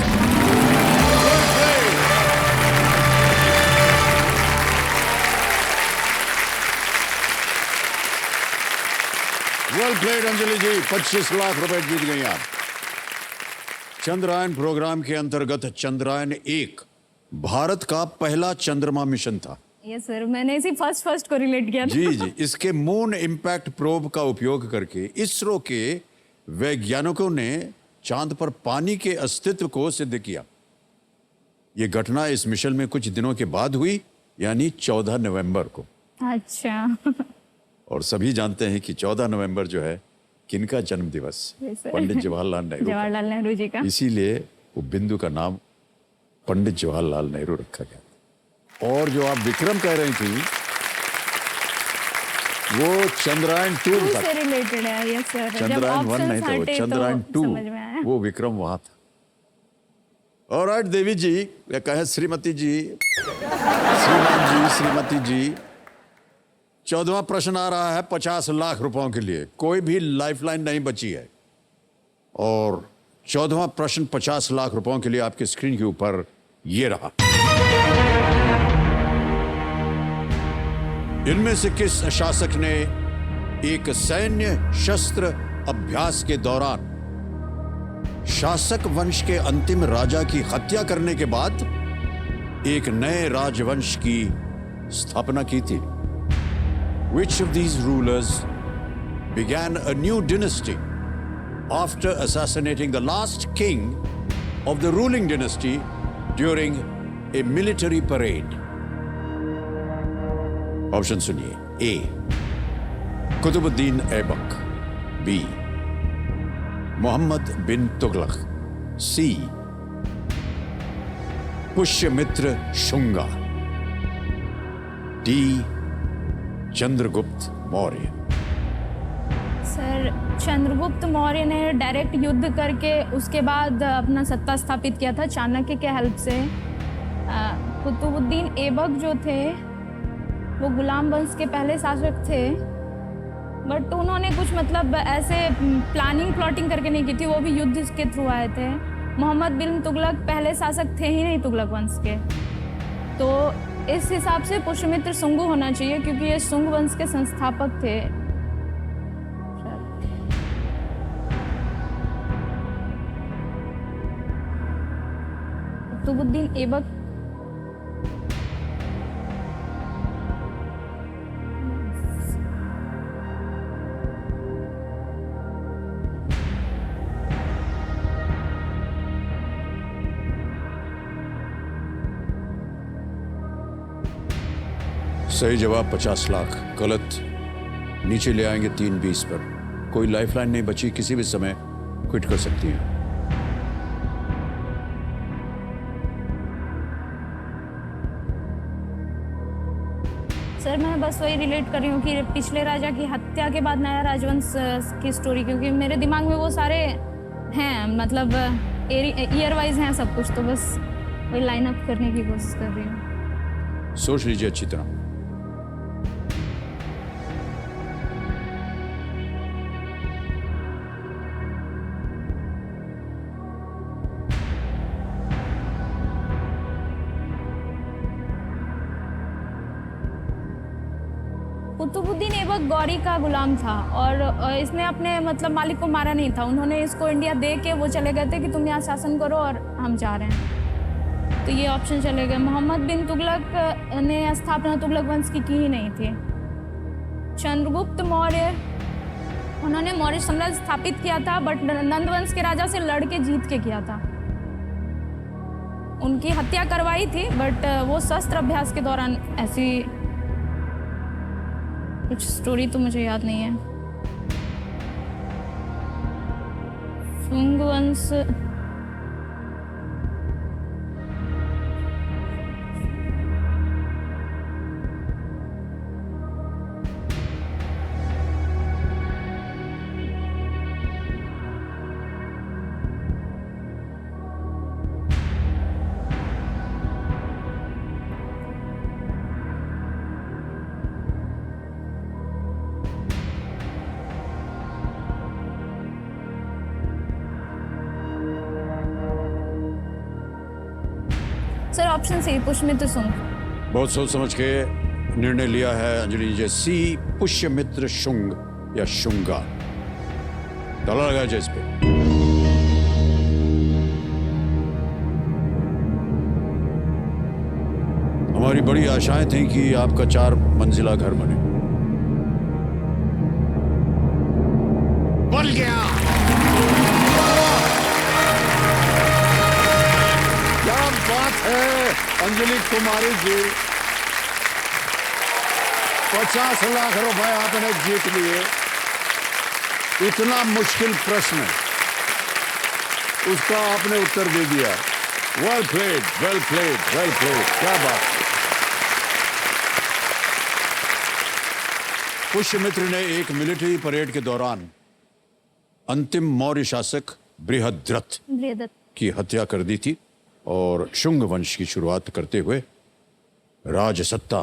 वेल प्लेड अंजलि जी, 25 लाख रुपए जीत गई आप। चंद्रयान प्रोग्राम के अंतर्गत चंद्रयान 1 भारत का पहला चंद्रमा मिशन था। यस सर, मैंने इसी फर्स्ट को रिलेट किया था। जी जी। इसके मून इम्पैक्ट प्रोब का उपयोग करके इसरो के वैज्ञानिकों ने चांद पर पानी के अस्तित्व को सिद्ध किया। यह घटना इस मिशन में कुछ दिनों के बाद हुई, यानी 14 नवंबर को। अच्छा। और सभी जानते हैं कि 14 नवंबर जो है किनका जन्म दिवस? पंडित जवाहरलाल नेहरू। जवाहरलाल नेहरू जी का। इसीलिए वो बिंदु का नाम पंडित जवाहरलाल नेहरू रखा गया। और जो आप विक्रम कह रही थी वो चंद्रयान 2 से रिलेटेड है। Yes sir. चंद्रयान 1 नहीं था वो, चंद्रयान 2 वो विक्रम वहां था। ऑलराइट देवी जी, या कहे श्रीमती जी, श्रीमान जी, श्रीमती जी, 14वां प्रश्न आ रहा है 50 लाख रुपयों के लिए। कोई भी लाइफलाइन नहीं बची है और 14वां प्रश्न 50 लाख रुपयों के लिए आपके स्क्रीन के ऊपर ये रहा। इनमें से किस शासक ने एक सैन्य शस्त्र अभ्यास के दौरान शासक वंश के अंतिम राजा की हत्या करने के बाद एक नए राजवंश की स्थापना की थी? Which of these rulers began a new dynasty after assassinating the last king of the ruling dynasty during a military parade? Option सुनिए। ए कुतुबुद्दीन ऐबक, बी मोहम्मद बिन तुगलक, सी पुष्यमित्र शुंगा, डी चंद्रगुप्त मौर्य। सर चंद्रगुप्त मौर्य ने डायरेक्ट युद्ध करके उसके बाद अपना सत्ता स्थापित किया था चाणक्य के हेल्प से। कुतुबुद्दीन ऐबक जो थे वो गुलाम वंश के पहले शासक थे, बट उन्होंने कुछ मतलब ऐसे प्लाटिंग करके नहीं की थी, वो भी युद्ध के थ्रू आए थे। मोहम्मद बिन तुगलक पहले शासक थे ही नहीं तुगलक वंश के, तो इस हिसाब से पुष्यमित्र शुंग होना चाहिए क्योंकि ये शुंग वंश के संस्थापक थे। कुतुबुद्दीन ऐबक सही जवाब 50 लाख, गलत। नीचे ले आएंगे 3-20 पर। कोई लाइफलाइन नहीं बची, किसी भी समय क्विट कर सकती हैं। सर मैं बस वही रिलेट कर रही हूँ कि पिछले राजा की हत्या के बाद नया राजवंश की स्टोरी, क्योंकि मेरे दिमाग में वो सारे हैं, मतलब ईयर वाइज हैं सब कुछ, तो बस वही लाइन अप करने की कोशिश कर रही हूँ। सोच लीजिए अच्छी तरह। कुतुबुद्दीन ऐबक गौरी का गुलाम था और इसने अपने मतलब मालिक को मारा नहीं था। उन्होंने इसको इंडिया दे के वो चले गए थे कि तुम यहाँ शासन करो और हम जा रहे हैं, तो ये ऑप्शन चले गए। मोहम्मद बिन तुगलक ने स्थापना तुगलक वंश की ही नहीं थी। चंद्रगुप्त मौर्य, उन्होंने मौर्य साम्राज्य स्थापित किया था बट नंद वंश के राजा से लड़ के जीत के किया था। उनकी हत्या करवाई थी बट वो शस्त्र अभ्यास के दौरान ऐसी कुछ स्टोरी तो मुझे याद नहीं है। शुंग वंश sir option C Pushyamitra Shunga. बहुत सोच समझ के निर्णय लिया है अंजलि जी। सी पुष्यमित्र शुंग या शुंगा। ताला लगाया जाए इस पे। हमारी बड़ी आशाएं थी कि आपका 4 मंजिला घर बने। बन गया। क्या बात है अंजलि कुमारी जी, 50 लाख रुपए आपने जीत लिए। इतना मुश्किल प्रश्न, उसका आपने उत्तर दे दिया। Well played, well played, well played. क्या बात। पुष्यमित्र ने एक मिलिट्री परेड के दौरान अंतिम मौर्य शासक बृहद्रथ की हत्या कर दी थी और शुंग वंश की शुरुआत करते हुए राजसत्ता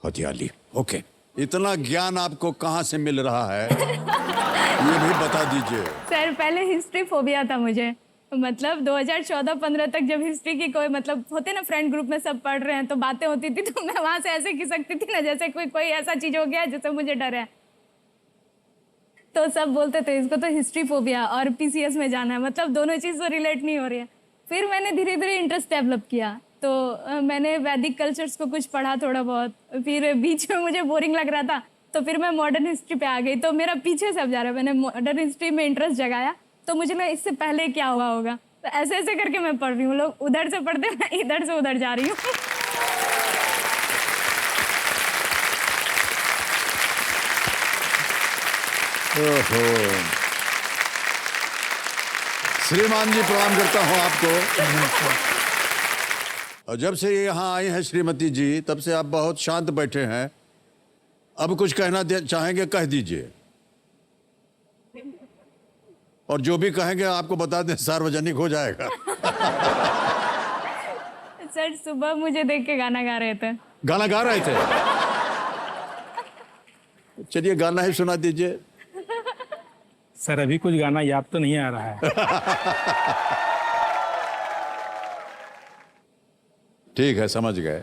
हथिया ली। ओके, इतना ज्ञान आपको कहां से मिल रहा है ये भी बता दीजिए। सर पहले हिस्ट्री फोबिया था मुझे, मतलब 2014-15 तक जब हिस्ट्री की कोई मतलब होते ना फ्रेंड ग्रुप में सब पढ़ रहे हैं तो बातें होती थी, तो मैं वहां से ऐसे खिसकती थी ना जैसे कोई ऐसा चीज हो गया जिससे मुझे डर है, तो सब बोलते थे इसको तो हिस्ट्री फोबिया और पीसीएस में जाना है, मतलब दोनों चीज़ तो रिलेट नहीं हो रही है। फिर मैंने धीरे धीरे इंटरेस्ट डेवलप किया, तो मैंने वैदिक कल्चर्स को कुछ पढ़ा थोड़ा बहुत, फिर बीच में मुझे बोरिंग लग रहा था तो फिर मैं मॉडर्न हिस्ट्री पे आ गई, तो मेरा पीछे सब जा रहा है। मैंने मॉडर्न हिस्ट्री में इंटरेस्ट जगाया तो मुझे लगा इससे पहले क्या हुआ होगा, तो ऐसे ऐसे करके मैं पढ़ रही हूँ। लोग उधर से पढ़ते, मैं इधर से उधर जा रही हूँ। ओहो। श्रीमान जी प्रणाम करता हूं आपको। और जब से यहाँ आई हैं श्रीमती जी तब से आप बहुत शांत बैठे हैं। अब कुछ कहना चाहेंगे कह दीजिए। और जो भी कहेंगे आपको बता दें सार्वजनिक हो जाएगा। सर सुबह मुझे देख के गाना गा रहे थे। गाना गा रहे थे? चलिए गाना ही सुना दीजिए। सर अभी कुछ गाना याद तो नहीं आ रहा है। ठीक है समझ गए।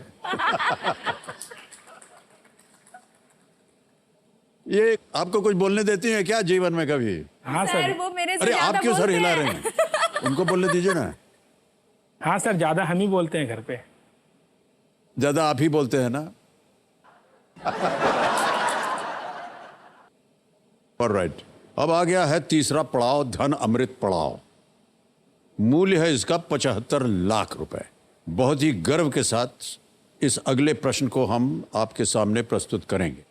ये आपको कुछ बोलने देती हैं क्या जीवन में कभी? हाँ सर सर। वो मेरे से अरे ज्यादा आप क्यों सर बोलते हिला हैं। रहे हैं? उनको बोलने दीजिए ना। हाँ सर, ज्यादा हम ही बोलते हैं घर पे। ज्यादा आप ही बोलते हैं ना। ऑलराइट, अब आ गया है तीसरा पड़ाव, धन अमृत पड़ाव। मूल्य है इसका 75 लाख रुपए। बहुत ही गर्व के साथ इस अगले प्रश्न को हम आपके सामने प्रस्तुत करेंगे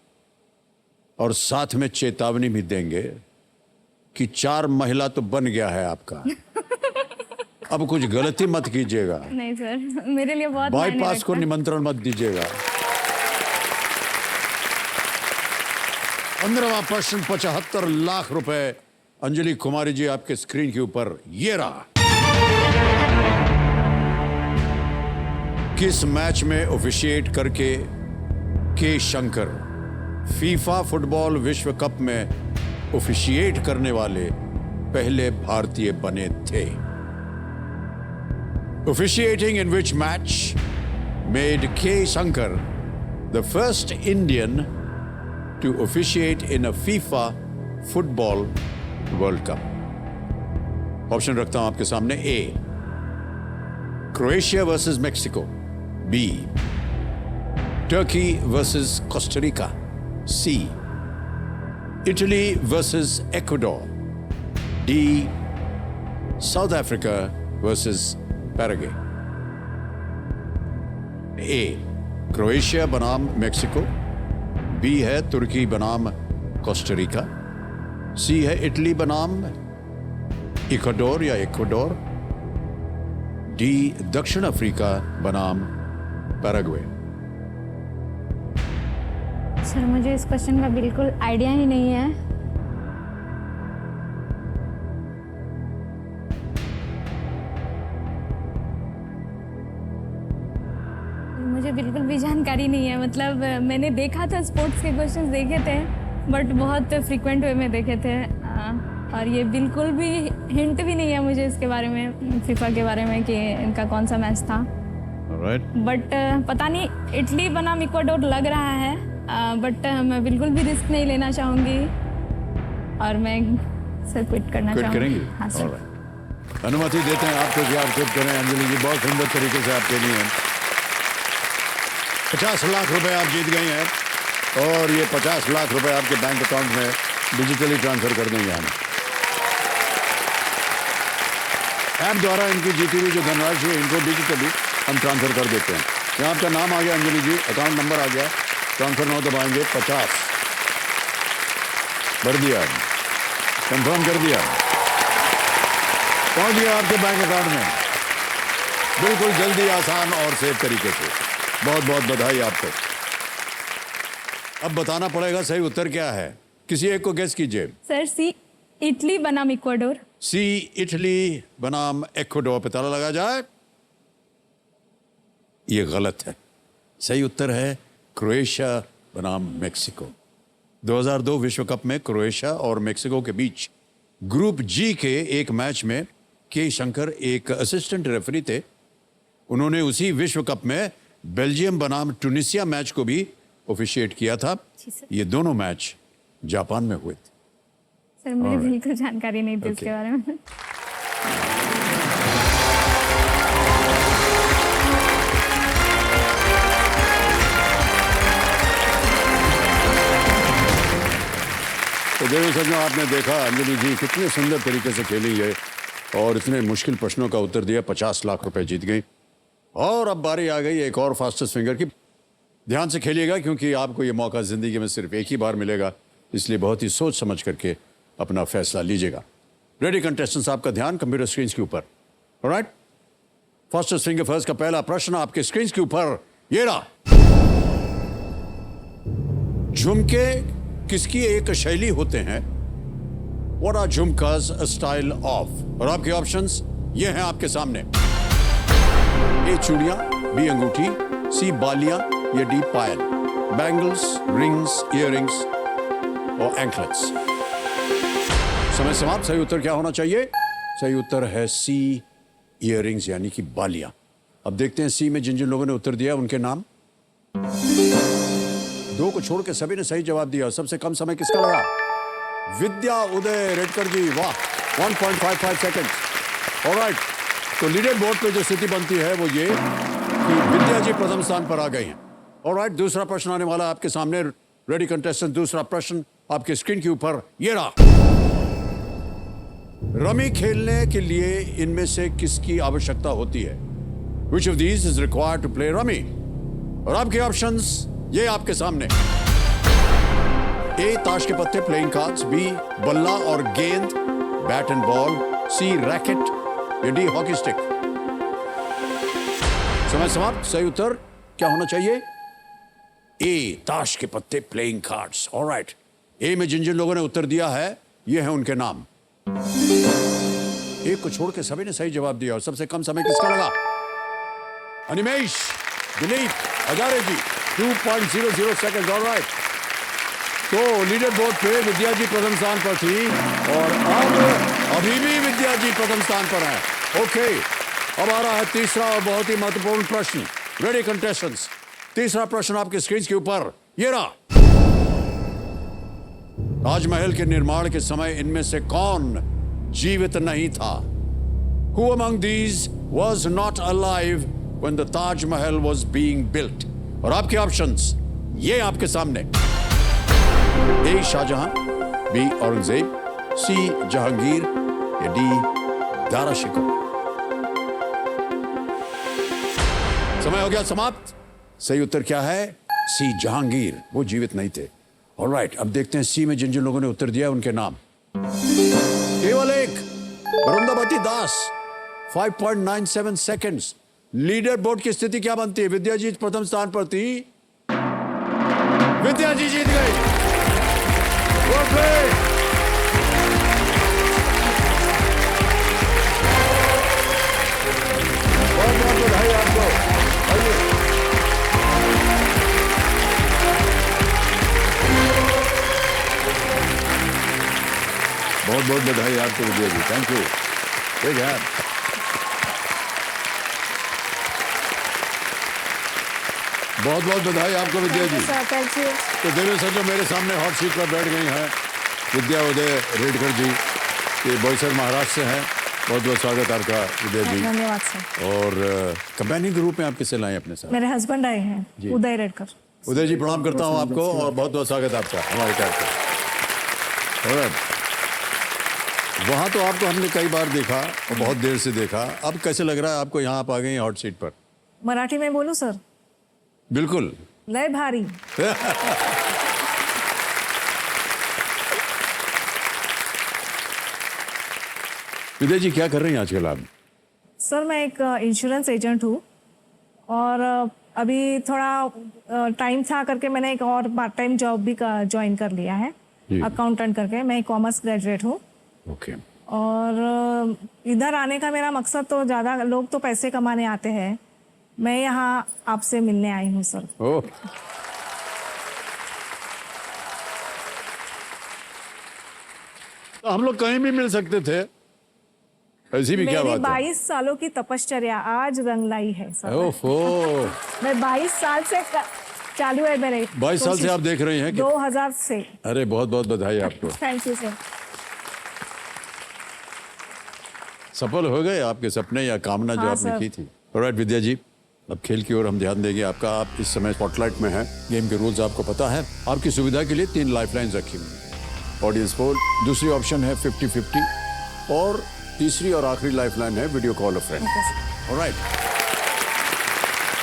और साथ में चेतावनी भी देंगे कि 4 महिला तो बन गया है आपका। अब कुछ गलती मत कीजिएगा। नहीं सर मेरे लिए बहुत मायने बाईपास को रखता है। निमंत्रण मत दीजिएगा। 15वां प्रश्न 75 लाख रुपए। अंजलि कुमारी जी आपके स्क्रीन के ऊपर ये रहा। किस मैच में ऑफिशिएट करके के शंकर फीफा फुटबॉल विश्व कप में ऑफिशिएट करने वाले पहले भारतीय बने थे? Officiating in which match made K. Shankar the first Indian to officiate in a FIFA Football World Cup? Option रखता हूं आपके सामने। A. Croatia versus Mexico. B. Turkey versus Costa Rica. C. Italy versus Ecuador. D. South Africa versus Paraguay. A Croatia बनाम Mexico, B है तुर्की बनाम Costa Rica, सी है Italy बनाम इक्वाडोर या इक्वाडोर, डी दक्षिण अफ्रीका बनाम पैराग्वे। सर मुझे इस क्वेश्चन का बिल्कुल आइडिया ही नहीं है। मुझे बिल्कुल भी जानकारी नहीं है। मतलब मैंने देखा था, स्पोर्ट्स के क्वेश्चंस देखे थे बट बहुत फ्रीक्वेंट वे में देखे थे। और ये बिल्कुल भी हिंट भी नहीं है मुझे इसके बारे में, फीफा के बारे में कि इनका कौन सा मैच था। बट पता नहीं, इटली बनाम इक्वाडोर लग रहा है। बट मैं बिल्कुल भी रिस्क नहीं लेना चाहूँगी और मैं सर क्विट करना चाहूँगी। करेंगी? हाँ सर। अनुमति देते हैं आपको कि आप क्विट करें। अंजलि जी बहुत सुंदर तरीके से आपके लिए 50 लाख रुपए आप जीत गई हैं और ये 50 लाख रुपए आपके बैंक अकाउंट में डिजिटली ट्रांसफर कर देंगे हम। ऐप द्वारा इनकी जीती हुई जो धनराशि है इनको डिजिटली हम ट्रांसफर कर देते हैं। यहाँ आपका नाम आ गया अंजलि जी, अकाउंट नंबर आ गया, ट्रांसफर नाउ दबाएंगे। 50 भर दिया, कंफर्म कर दिया, पहुंच गया आपके बैंक अकाउंट में बिल्कुल जल्दी, आसान और सेफ तरीके से। बहुत बहुत बधाई आपको। अब बताना पड़ेगा सही उत्तर क्या है। किसी एक को गेस कीजिए। सर सी इटली बनाम इक्वाडोर। सी इटली बनाम इक्वाडोर पे ताला लगा जाए। ये गलत है। सही उत्तर है क्रोएशिया बनाम मेक्सिको। 2002 विश्व कप में क्रोएशिया और मेक्सिको के बीच ग्रुप जी के एक मैच में के शंकर एक असिस्टेंट रेफरी थे। उन्होंने उसी विश्व कप में बेल्जियम बनाम ट्यूनिसिया मैच को भी ऑफिशिएट किया था। ये दोनों मैच जापान में हुए थे। सर मुझे बिल्कुल जानकारी नहीं थी इसके बारे में। तो देखो सज्जनों, आपने देखा अंजलि जी कितने सुंदर तरीके से खेली है और इतने मुश्किल प्रश्नों का उत्तर दिया, 50 लाख रुपए जीत गई। और अब बारी आ गई एक और फास्टेस्ट फिंगर की। ध्यान से खेलिएगा क्योंकि आपको ये मौका जिंदगी में सिर्फ एक ही बार मिलेगा, इसलिए बहुत ही सोच समझ करके अपना फैसला लीजिएगा। रेडी कंटेस्टेंट्स, आपका ध्यान कंप्यूटर स्क्रीन के ऊपर। ऑलराइट, फास्टेस्ट फिंगर फर्स्ट का पहला प्रश्न आपके स्क्रीन के ऊपर ये रहा। झुमके किसकी एक शैली होते हैं? What are झुमकास a style of? और आपके ऑप्शंस ये हैं आपके सामने। ए चूड़ियां, बी अंगूठी, सी बालियां या डी पायल, बैंगल्स, रिंग्स, इयररिंग्स और एंकलेट्स। समय समाप्त। सही उत्तर क्या होना चाहिए? सही उत्तर है सी, इयररिंग्स यानी कि बालियां। अब देखते हैं सी में जिन जिन लोगों ने उत्तर दिया उनके नाम। दो को छोड़ के सभी ने सही जवाब दिया। सबसे कम समय किसका लगा? विद्या उदय रेडकर जी, वाह, 1.55 सेकंड। ऑलराइट, तो लीडर बोर्ड पे जो स्थिति बनती है वो ये कि विद्या जी प्रथम स्थान पर आ गई हैं। ऑलराइट, दूसरा प्रश्न आने वाला आपके सामने। रेडी कंटेस्टेंट, दूसरा प्रश्न आपके स्क्रीन के ऊपर ये रहा। रमी खेलने के लिए इनमें से किसकी आवश्यकता होती है? Which of these is required to play rummy? और आपके ऑप्शंस ये आपके सामने। ए ताश के पत्ते, प्लेइंग कार्ड्स, बी बल्ला और गेंद, bat and ball, C racket या डी हॉकी स्टिक। समय समाप्त। सही उत्तर क्या होना चाहिए? ए ताश के पत्ते, प्लेइंग कार्ड्स। ऑलराइट, ए में जिन जिन लोगों ने उत्तर दिया है ये हैं उनके नाम। एक को छोड़ के सभी ने सही जवाब दिया। और सबसे कम समय किसका लगा? अनिमेश, दिलीप, हजारे जी, 2.00 सेकंड। ऑलराइट, तो लीडर बोर्ड पे विद्या जी प्रथम स्थान पर थी और अब अभी भी विद्या जी प्रथम स्थान पर हैं। ओके, अब आ रहा है तीसरा और बहुत ही महत्वपूर्ण प्रश्न। रेडी कंटेस्टेंट्स, तीसरा प्रश्न आपके स्क्रीन के ऊपर ये रहा। ताजमहल के निर्माण के समय इनमें से कौन जीवित नहीं था? Who among these was not alive when the Taj Mahal was being built? और आपके ऑप्शंस ये आपके सामने। ए शाहजहां, बी औरंगजेब, सी जहांगीर या डी दारा शिकोह। समय हो गया समाप्त। सही उत्तर क्या है? सी जहांगीर, वो जीवित नहीं थे। ऑलराइट, अब देखते हैं सी में जिन जिन लोगों ने उत्तर दिया उनके नाम। केवल एक, वरुंधवती दास, 5.97 सेकंड्स। लीडर बोर्ड की स्थिति क्या बनती है? विद्या जी प्रथम स्थान पर थी, विद्या जी जीत गई। Well played. बहुत बहुत बधाई आपको। आइए। बहुत बहुत बधाई आपको विजय जी, थैंक यू। ठीक है, बहुत बहुत बधाई आपको विद्या जी। Thank you. तो देवेश सर जो मेरे सामने हॉट सीट पर बैठ गई हैं, विद्या उदय रेडकर जी, ये बोईसर महाराष्ट्र से हैं। बहुत बहुत स्वागत आपका विद्या जी। धन्यवाद सर। और कंपेनियन के रूप में आप किससे लाए अपने साथ? मेरे हस्बैंड आए हैं, उदय रेडकर। उदय जी प्रणाम करता हूँ आपको और बहुत बहुत स्वागत आपका हमारे कार्यक्रम। वहाँ तो आपको हमने कई बार देखा और बहुत देर से देखा, अब कैसे लग रहा है आपको यहाँ आप आ गए हैं हॉट सीट पर? मराठी में बोलूं सर? बिल्कुल। लय भारी। विजय जी क्या कर रही हैं आजकल आप? सर मैं एक इंश्योरेंस एजेंट हूँ और अभी थोड़ा टाइम था करके मैंने एक और पार्ट टाइम जॉब भी ज्वाइन कर लिया है, अकाउंटेंट करके। मैं कॉमर्स ग्रेजुएट हूँ। ओके। और इधर आने का मेरा मकसद तो ज़्यादा, लोग तो पैसे कमाने आते हैं, मैं यहाँ आपसे मिलने आई हूँ सर। ओह, तो हम लोग कहीं भी मिल सकते थे, ऐसी भी क्या मेरी बात है? 22 सालों की तपश्चर्या आज रंग लाई है सर। ओफो, मैं 22 साल से चालू है मेरे। 22 साल से आप देख रही हैं कि? 2000 से। अरे बहुत बहुत बधाई आपको। Thank you sir. सफल हो गए आपके सपने या कामना जो हाँ, आपने सर। की थी। ऑलराइट विद्या जी, अब खेल की ओर हम ध्यान देंगे आपका। आप इस समय स्पॉटलाइट में हैं, गेम के रूल्स आपको पता है। आपकी सुविधा के लिए 3 लाइफलाइंस रखी हुई। ऑडियंस पोल, दूसरी ऑप्शन है 50-50 और तीसरी और आखिरी लाइफलाइन है वीडियो कॉल अ फ्रेंड। ऑलराइट,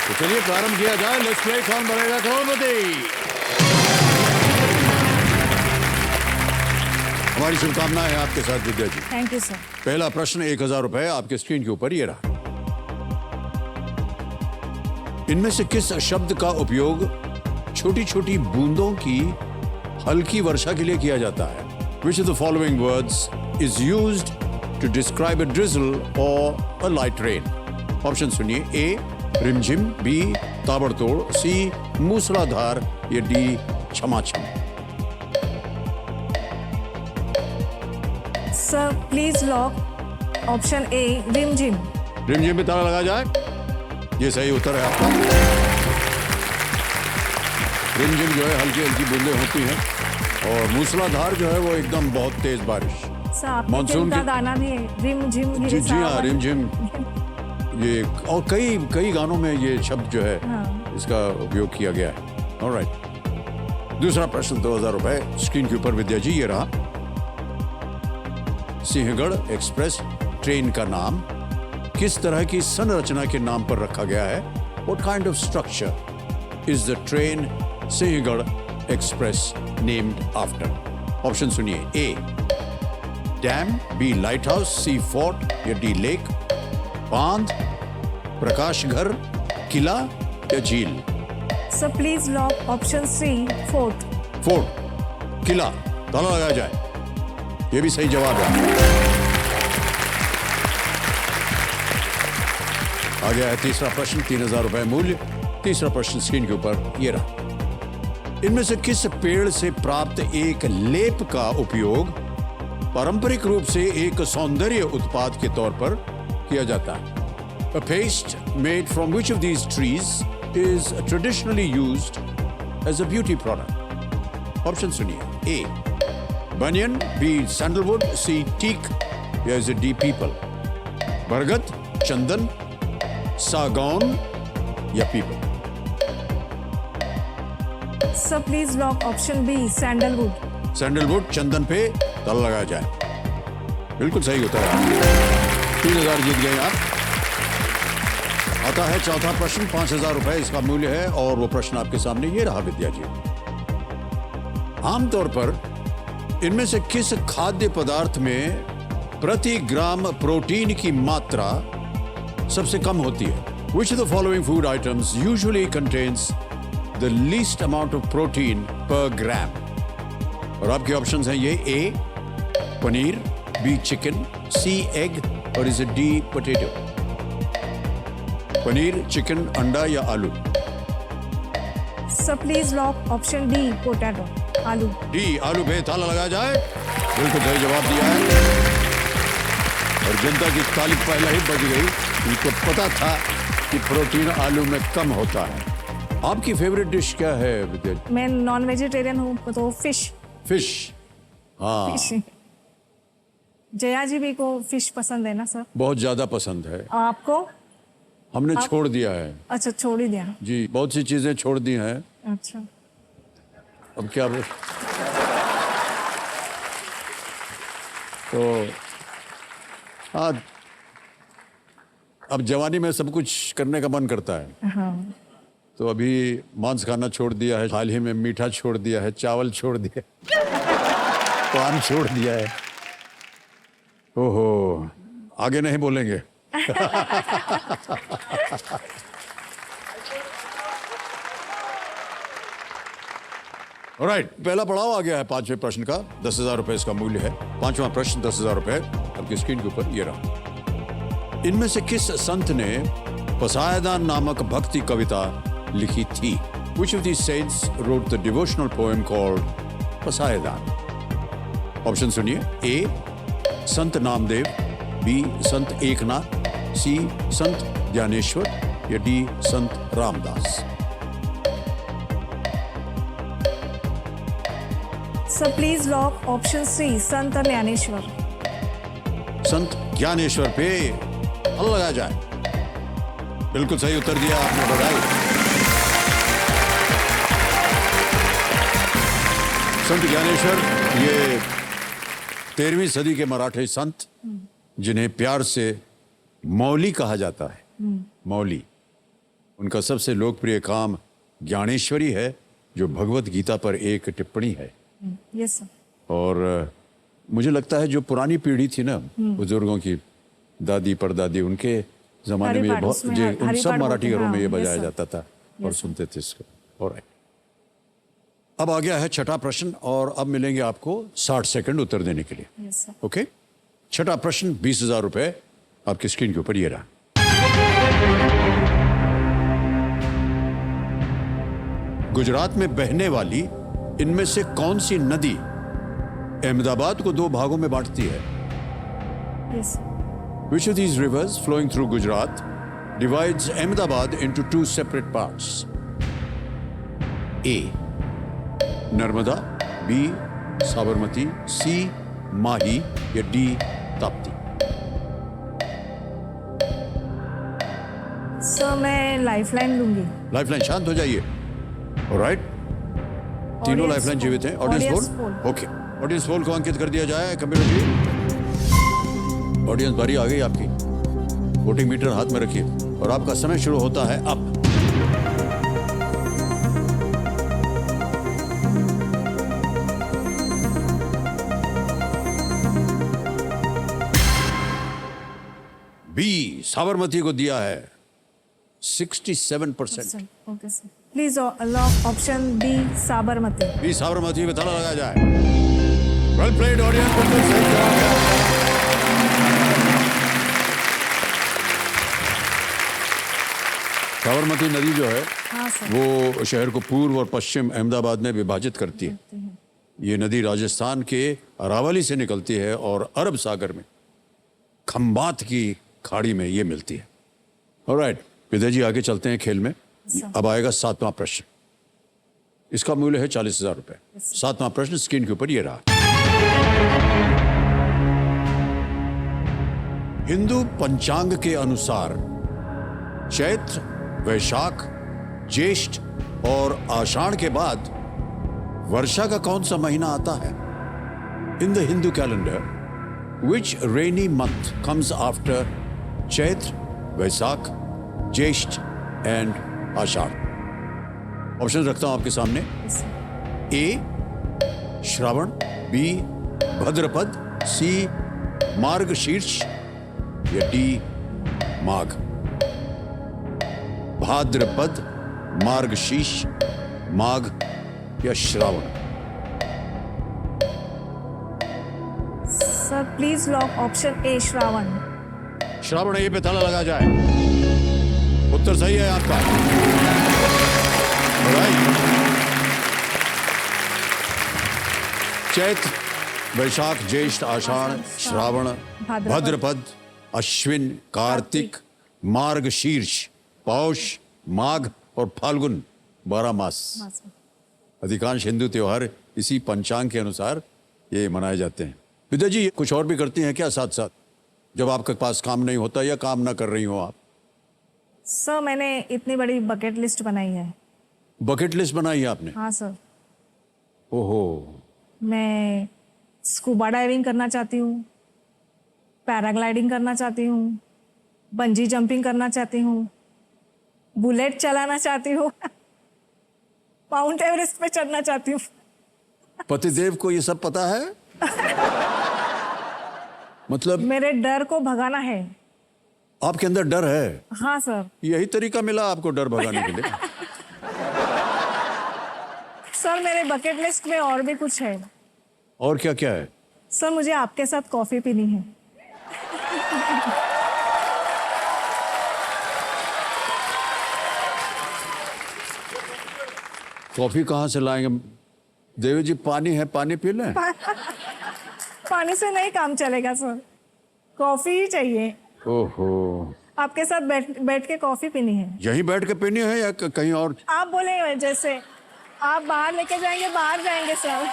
तो चलिए प्रारंभ किया जाए। लेट्स प्ले कौन बनेगा करोड़पति। हमारी शुभकामनाएं हैं आपके साथ Vidya ji. Thank you sir. पहला प्रश्न 1000 रुपए आपके स्क्रीन के ऊपर ये रहा। इनमें से किस शब्द का उपयोग छोटी छोटी बूंदों की हल्की वर्षा के लिए किया जाता है? Which of the following words is used to describe a drizzle or a light rain? Option सुनिए। A रिमझिम, B ताबड़तोड़, C मूसलाधार या D छमाछम। Sir please lock option A रिमझिम। रिमझिम में ताला लगा जाए, ये सही उत्तर है आपका। रिमझिम जो है हल्की हल्की बूंदें होती हैं और मूसलाधार जो है वो एकदम बहुत तेज बारिश। सर आपके मानसून फिल्म का की- गाना भी है रिमझिम जी जी हाँ, रिमझिम। ये और कई गानों में ये शब्द जो है इसका उपयोग किया गया है। ऑलराइट, दूसरा प्रश्न 2000 रुपए स्क्रीन के ऊपर विद्या जी ये रहा। सिंहगढ़ एक्सप्रेस ट्रेन का नाम किस तरह की संरचना के नाम पर रखा गया है? What kind of structure is the train Sinhagad express named after? Option सुनिए। A dam, B lighthouse, C fort या D लेक। बांध, प्रकाश घर, किला या झील? Sir please lock option C fort. Fort, किला, ताला लगाया जाए, ये भी सही जवाब है। आ गया है तीसरा प्रश्न, 3000 रुपए मूल्य। तीसरा प्रश्न स्क्रीन के ऊपर ये रहा। इनमें से किस पेड़ से प्राप्त एक लेप का उपयोग पारंपरिक रूप से एक सौंदर्य उत्पाद के तौर पर किया जाता है? A paste made from which of these trees is traditionally used as a beauty product? Option सुनिए। A banyan, B sandalwood, C teak या इज D पीपल? बरगद, चंदन, सागौन या पीपल? Sir please lock option B sandalwood. Sandalwood, चंदन पे ताला लगाया जाए, बिल्कुल सही उत्तर है। 3000 जीत गए आप। आता है चौथा प्रश्न, 5000 रुपए इसका मूल्य है और वो प्रश्न आपके सामने ये रहा विद्या जी। आमतौर पर इनमें से किस खाद्य पदार्थ में प्रति ग्राम प्रोटीन की मात्रा सबसे कम होती है? Which of the following food items usually contains the least amount of protein per gram? और आपके ऑप्शंस हैं ये। A paneer, B chicken, C egg और is D potato? Paneer, chicken, अंडा या आलू? Sir please lock option D potato आलू। D आलू पे ताला लगाया जाए, बिल्कुल सही जवाब दिया है और जनता की ताली पहले ही बज गई। उनको पता था कि प्रोटीन आलू में कम होता है। आपकी फेवरेट डिश क्या है विद्या? मैं नॉन वेजिटेरियन हूँ तो फिश। फिश, हाँ फिश। जया जी भी को फिश पसंद है ना सर? बहुत ज्यादा पसंद है। आपको? हमने छोड़ दिया है अच्छा छोड़ ही दिया। जी, बहुत सी चीजें छोड़ दी हैं। अच्छा अब क्या तो हाँ, अब जवानी में सब कुछ करने का मन करता है। हाँ। तो अभी मांस खाना छोड़ दिया है, हाल ही में मीठा छोड़ दिया है, चावल छोड़ दिया, पान छोड़ दिया है। ओहो, आगे नहीं बोलेंगे। ऑलराइट, पहला पड़ाव आ गया है पांचवें प्रश्न का। 10,000 रुपए इसका मूल्य है। पांचवा प्रश्न 10,000 रुपए आपकी स्क्रीन के ऊपर ये रहा। इनमें से किस संत ने पसायदान नामक भक्ति कविता लिखी थी? Which of these saints wrote the devotional poem called Pasaydan? Option सुनिए। A Sant Namdev, B Sant Eknath, C संत ज्ञानेश्वर या D Sant Ramdas? Sir please lock option C Sant Dnyaneshwar. संत ज्ञानेश्वर पे ताला लगाया जाए, बिल्कुल सही उत्तर दिया आपने, बधाई। संत ज्ञानेश्वर ये 13वीं सदी के मराठी संत, जिन्हें प्यार से मौली कहा जाता है। मौली, उनका सबसे लोकप्रिय काम ज्ञानेश्वरी है, जो भगवत गीता पर एक टिप्पणी है। Yes sir. और मुझे लगता है जो पुरानी पीढ़ी थी ना बुजुर्गों की, दादी परदादी, उनके जमाने में ये हरिपाठ, बहुत उसमें ये उन सब हरिपाठ मराठी बोलते हैं, घरों में ये हाँ, बजाया yes, sir. जाता था और सुनते थे इसको। ऑलराइट, अब आ गया है छठा प्रश्न और अब मिलेंगे आपको 60 सेकंड उत्तर देने के लिए। Yes sir. ओके, छठा प्रश्न 20,000 रुपए आपकी स्क्रीन के ऊपर ये रहा। गुजरात में बहने वाली इनमें से कौन सी नदी अहमदाबाद को दो भागों में बांटती है? Yes Which of these rivers flowing through Gujarat divides Ahmedabad into two separate parts? A. Narmada, B. Sabarmati, C. Mahi या D. Tapti? सर मैं लाइफलाइन लूंगी। लाइफलाइन, शांत हो जाइए। ऑलराइट, तीनों Audience लाइफलाइन poll. जीवित हैं। ऑडियंस Audience पोल, poll. Okay, audience poll को अंकित कर दिया जाए। कंप्यूटर जी, ऑडियंस बारी आ गई आपकी। वोटिंग मीटर हाथ में रखिए और आपका समय शुरू होता है अब। बी साबरमती को दिया है 67%। Okay sir, please lock option B Sabarmati. B Sabarmati में ताला लगाया जाए। वेल प्लेड ऑडियंस, बिल्कुल सही जवाब है आपका। साबरमती नदी जो है हाँ सर। वो शहर को पूर्व और पश्चिम अहमदाबाद में विभाजित करती है। ये नदी राजस्थान के अरावली से निकलती है और अरब सागर में खंबात की खाड़ी में ये मिलती है। ऑलराइट, विजय जी आगे चलते हैं खेल में। अब आएगा 7वां प्रश्न, इसका मूल्य है 40,000 रुपए। 7वां प्रश्न स्क्रीन के ऊपर ये रहा। हिंदू पंचांग के अनुसार चैत्र, वैशाख, ज्येष्ठ और आषाढ़ के बाद वर्षा का कौन सा महीना आता है? In the Hindu calendar which rainy month comes after Chaitra, Vaishakh, Jyeshtha and Ashadh? Option रखता हूं आपके सामने। A Shravan, B Bhadrapad, C Margashirsha या डी माघ? भाद्रपद, मार्गशीर्ष, माघ या Shravan? Sir please lock option A Shravan. Shravan A पे ताला लगा जाए। उत्तर सही है आपका। Alright. चैत्र, वैशाख, ज्येष्ठ, आषाढ़, श्रावण, भाद्रपद, अश्विन, कार्तिक, मार्गशीर्ष, पौष, माघ और फाल्गुन 12 मास। अधिकांश हिंदू त्योहार इसी पंचांग के अनुसार ये मनाए जाते हैं। विद्या जी कुछ और भी करती हैं क्या साथ साथ, जब आपके पास काम नहीं होता या काम ना कर रही हो आप? सर मैंने इतनी बड़ी बकेट लिस्ट बनाई है। बकेट लिस्ट बनाई है आपने? हाँ सर। ओहो, मैं स्कूबा डाइविंग करना चाहती हूँ, पैराग्लाइडिंग करना चाहती हूँ, बंजी जंपिंग करना चाहती हूँ, बुलेट चलाना चाहती हूँ, माउंट एवरेस्ट पे चढ़ना चाहती हूँ। पतिदेव को ये सब पता है? मतलब मेरे डर को भगाना है। आपके अंदर डर है? हाँ सर। यही तरीका मिला आपको डर भगाने के लिए? सर मेरे बकेट लिस्ट में और भी कुछ है। और क्या क्या है? सर मुझे आपके साथ कॉफी पीनी है। कॉफी कहाँ से लाएंगे देवी जी? पानी है, पानी पी लें। पानी से नहीं काम चलेगा सर, कॉफी ही चाहिए। ओहो, आपके साथ बैठ के कॉफी पीनी है। यहीं बैठ के पीनी है या कहीं और? आप बोले जैसे आप बाहर लेके जाएंगे, बाहर जाएंगे सर।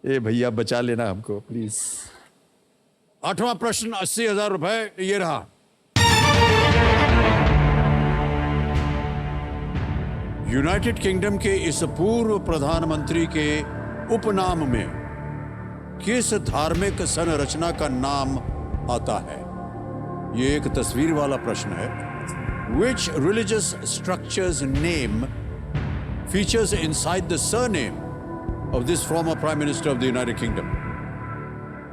ए भैया बचा लेना हमको प्लीज। 8वां प्रश्न 80,000 रुपए ये रहा। यूनाइटेड किंगडम के इस पूर्व प्रधानमंत्री के उपनाम में किस धार्मिक संरचना का नाम आता है? ये एक तस्वीर वाला प्रश्न है। Which religious structure's name features inside the surname of this former Prime Minister of the United Kingdom?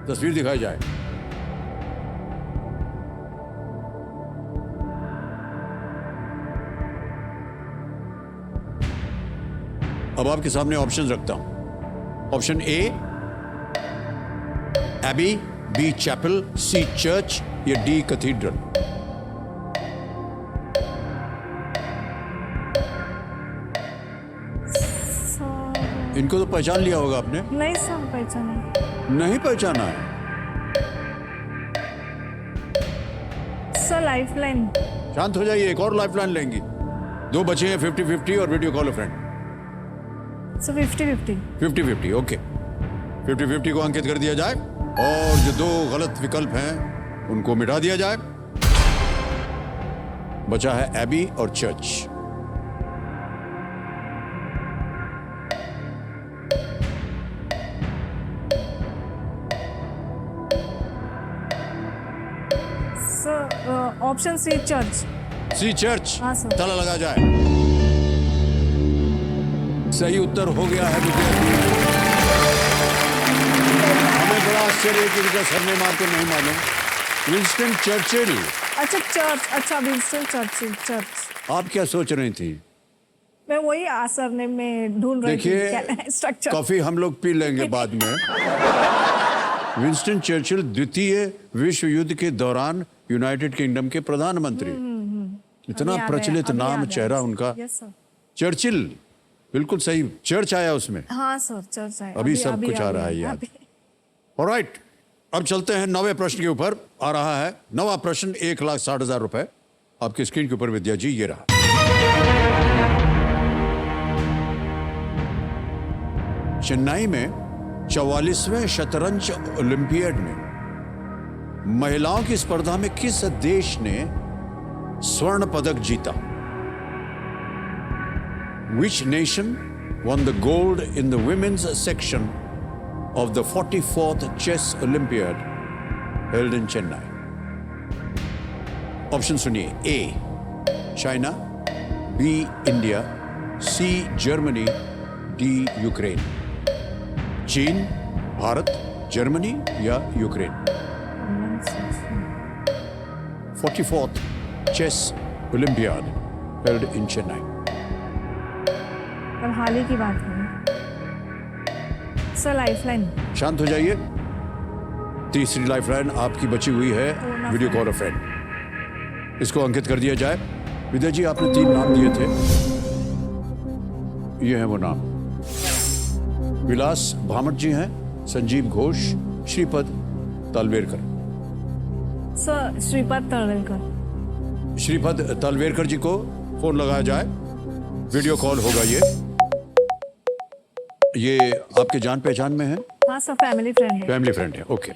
तस्वीर दिखाई जाए। अब आपके सामने ऑप्शंस रखता हूं। Option A abbey, B chapel, C church या डी कैथीड्रल। सर इनको तो पहचान लिया होगा आपने। नहीं सर, पहचाना। नहीं पहचाना है? Sir lifeline. शांत हो जाइए, एक और लाइफलाइन लेंगी। दो बचे हैं, 50-50 और वीडियो कॉल अ फ्रेंड। सर 50-50। 50-50 ओके। 50-50 को अंकित कर दिया जाए और जो दो गलत विकल्प हैं उनको मिटा दिया जाए। बचा है एबी और church. Sir option C church. C church. हाँ, सर। ताला लगा जाए। सही उत्तर हो गया है विद्यार्थी। हमें बड़ा आश्चर्य है कि इनका सरनेम आपको नहीं मालूम। Winston Churchill. अच्छा चर्च, अच्छा विंस्टन चर्चिल, चर्च। आप क्या सोच रही थी? मैं वही सरनेम में ढूंढ रही थी देखिए, स्ट्रक्चर। कॉफी हम लोग पी लेंगे बाद में। विंस्टन चर्चिल द्वितीय विश्व युद्ध के दौरान यूनाइटेड किंगडम के प्रधानमंत्री। इतना अभी याद प्रचलित है, अभी नाम, याद है। चेहरा उनका। Yes sir. चर्चिल, बिल्कुल सही। चर्च आया उसमें। हाँ सर, चर्च है। अभी सब कुछ आ रहा है याद। ऑलराइट, अब चलते हैं 9वें प्रश्न के ऊपर। आ रहा है 9वां प्रश्न, 1,60,000 रुपए आपकी स्क्रीन के ऊपर। विद्या जी, ये रहा। चेन्नई में 44वें शतरंज ओलंपियाड में महिलाओं की स्पर्धा में किस देश ने स्वर्ण पदक जीता? Which nation won the gold in the women's section of the 44th Chess Olympiad held in Chennai? Option सुनिए। A China, B India, C Germany, D Ukraine. चीन, भारत, जर्मनी या Ukraine? 44th Chess Olympiad held in Chennai. और हाल ही की बात है sir. Lifeline. शांत हो जाइए। तीसरी लाइफलाइन आपकी बची हुई है, वीडियो कॉल अ फ्रेंड। इसको अंकित कर दिया जाए। विद्या जी, आपने 3 नाम दिए थे, ये हैं वो नाम। विलास भामट जी हैं, संजीव घोष, श्रीपद तालवेरकर। सर श्रीपद तलवेलकर। श्रीपद तालवेरकर जी को फोन लगाया जाए। वीडियो कॉल होगा ये आपके जान पहचान में है? हाँ सर, फैमिली फ्रेंड है। फैमिली फ्रेंड है, ओके।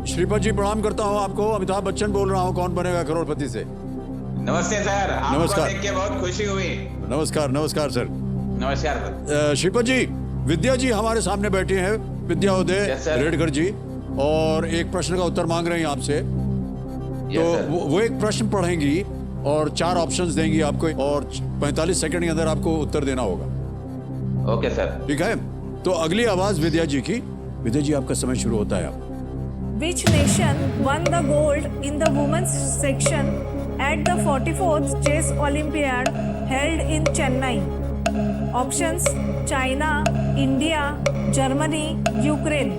श्रीपद जी, प्रणाम करता हूं आपको। अमिताभ बच्चन बोल रहा हूं, कौन बनेगा करोड़पति से। नमस्ते सर, आपको नमस्कार। देख के बहुत खुशी हुई। नमस्कार। नमस्कार सर। नमस्कार सर। श्रीपद जी, विद्या जी हमारे सामने बैठे हैं, विद्या उदय Yes, sir. रेडकर जी, और एक प्रश्न का उत्तर मांग रहे हैं आपसे। तो Yes, sir. वो एक प्रश्न पढ़ेंगी और 4 ऑप्शंस देंगी आपको, और 45 सेकंड के अंदर आपको उत्तर देना होगा। Okay sir. ठीक है? तो अगली आवाज विद्या जी की। विद्या जी, आपका समय शुरू होता है अब। Which nation won the gold in the women's section at the 44th Chess Olympiad held in Chennai? Options: China, India, Germany, Ukraine.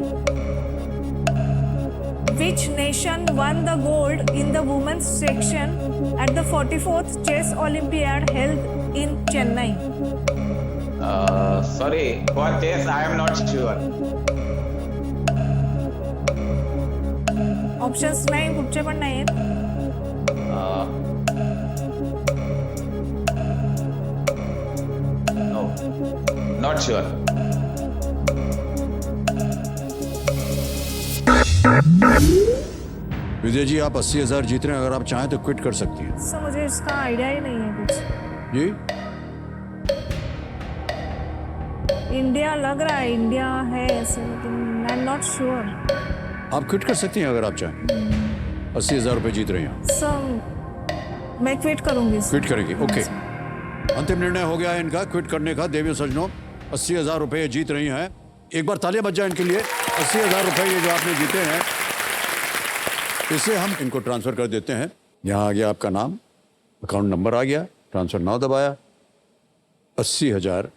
Which nation won the gold in the women's section at the 44th Chess Olympiad held in Chennai? Sorry, for chess I am not sure. Options नाही, कुठचे पण नाही आहेत. No, not sure. Vijay ji, आप 80,000 जीत रहे हैं। अगर आप चाहें तो क्विट कर सकती हैं। सर मुझे इसका आइडिया ही नहीं है कुछ. जी, इंडिया लग रहा है, इंडिया है ऐसे, लेकिन आई एम नॉट श्योर. आप क्विट कर सकती हैं अगर आप चाहें। 80,000 रुपए जीत रही हैं। सर मैं क्विट करूंगी सर। क्विट करेंगे, ओके। अंतिम निर्णय हो गया है इनका क्विट करने का। देवियों सज्जनों, 80,000 रुपये जीत रही हैं। एक बार तालियां बज जाए इनके लिए। 80,000 रुपये ये जो आपने जीते हैं, इसे हम इनको ट्रांसफर कर देते हैं। यहाँ आ गया आपका नाम, अकाउंट नंबर आ गया, ट्रांसफर नाउ दबाया। 80,000,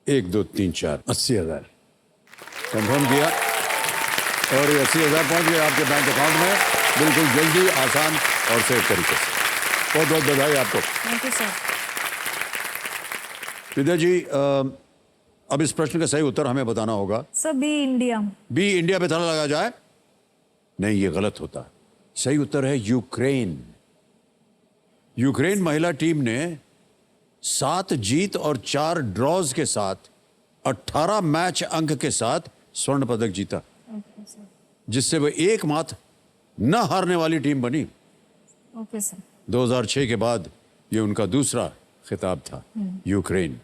1 2 3 4, 80,000 कंफर्म किया और ये 80,000 पहुंच गए आपके बैंक अकाउंट में, बिल्कुल जल्दी, आसान और सेफ तरीके से। बहुत बहुत बधाई आपको। Thank you sir. Vidya ji, अब इस प्रश्न का सही उत्तर हमें बताना होगा। Sir B India. B India पे ताला लगा जाए? नहीं, ये गलत होता। सही उत्तर है यूक्रेन। यूक्रेन महिला टीम ने 7 जीत और 4 ड्रॉज के साथ 18 मैच अंक के साथ स्वर्ण पदक जीता, जिससे वह एकमात्र न हारने वाली टीम बनी। Okay sir. 2006 के बाद ये उनका दूसरा खिताब था, यूक्रेन।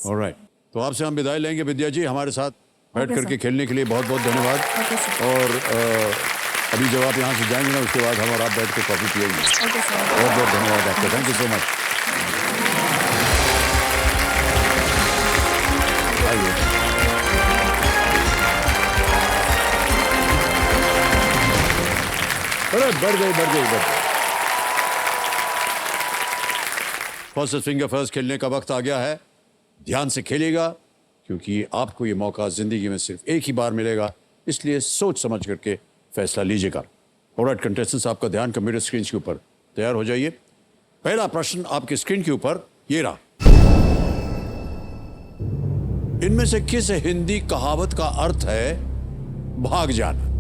ऑलराइट, तो आपसे हम विदाई लेंगे। विद्या जी, हमारे साथ बैठ Okay, करके sir. खेलने के लिए बहुत बहुत धन्यवाद। Okay, sir. और अभी जब आप यहाँ से जाएंगे ना, उसके बाद हम और आप बैठ के कॉफी पिएंगे। Okay sir. बहुत बहुत धन्यवाद आपका। Thank you so much. आइए। अरे बढ़ गई। फर्स्ट फिंगर फर्स्ट खेलने का वक्त आ गया है। ध्यान से खेलिएगा, क्योंकि आपको ये मौका जिंदगी में सिर्फ एक ही बार मिलेगा, इसलिए सोच समझ करके फैसला लीजिएगा। ऑलराइट कंटेस्टेंट्स, आपका ध्यान कंप्यूटर स्क्रीन के ऊपर। तैयार हो जाइए। पहला प्रश्न आपके स्क्रीन के ऊपर ये रहा। इनमें से किस हिंदी कहावत का अर्थ है भाग जाना?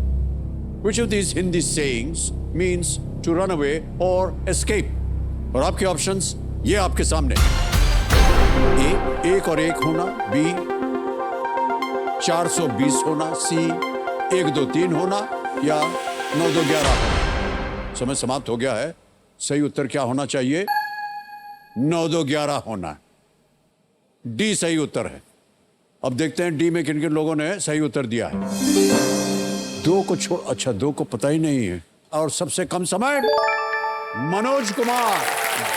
Which of these Hindi sayings means to run away or escape? और आपके ऑप्शंस ये आपके सामने। ए, 1 और 1 होना। बी, 420 होना। सी, 1 2 3 होना। या 9 2 11 होना। समय समाप्त हो गया है। सही उत्तर क्या होना चाहिए? 9 2 11 होना। डी सही उत्तर है। अब देखते हैं डी में किन किन लोगों ने सही उत्तर दिया है। 2 को छोड़, अच्छा 2 को पता ही नहीं है। और सबसे कम समय मनोज कुमार,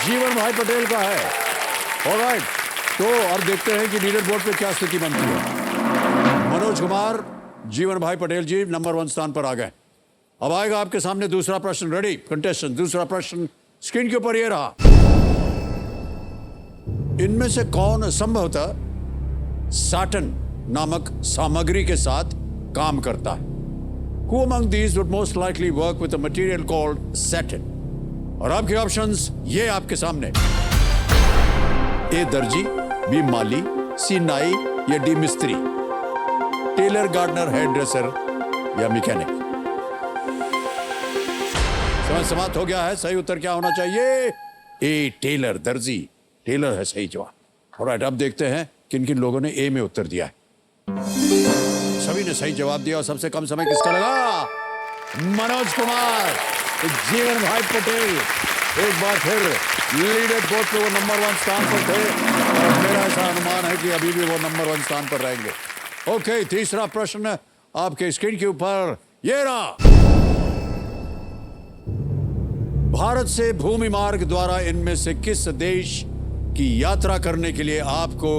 जीवन भाई पटेल का है। ऑलराइट, तो अब देखते हैं कि लीडर बोर्ड पे क्या स्थिति बनती है। मनोज कुमार, जीवन भाई पटेल जी नंबर 1 स्थान पर आ गए। अब आएगा आपके सामने दूसरा प्रश्न। रेडी कंटेस्टेंट, दूसरा प्रश्न स्क्रीन के ऊपर ये रहा। इनमें से कौन संभवतः साटन नामक सामग्री के साथ काम करता है? Who among these would most likely work with a material called satin? और आपके ऑप्शंस ये आपके सामने। ए दर्जी, बी माली, सी नाई या डी मिस्त्री। टेलर, गार्डनर, हेयर ड्रेसर या मैकेनिक। समय समाप्त हो गया है। सही उत्तर क्या होना चाहिए? ए टेलर, दर्जी। टेलर है सही जवाब। ऑलराइट, अब देखते हैं किन किन लोगों ने ए में उत्तर दिया है। सभी ने सही जवाब दिया और सबसे कम समय किसका लगा? मनोज कुमार, जीवन भाई पटेल। एक बार फिर लीडर बोर्ड पे वो नंबर 1 स्थान पर थे और मेरा ऐसा अनुमान है कि अभी भी वो नंबर 1 स्थान पर रहेंगे। ओके, तीसरा प्रश्न आपके स्क्रीन के ऊपर ये रहा। भारत से भूमि मार्ग द्वारा इनमें से किस देश की यात्रा करने के लिए आपको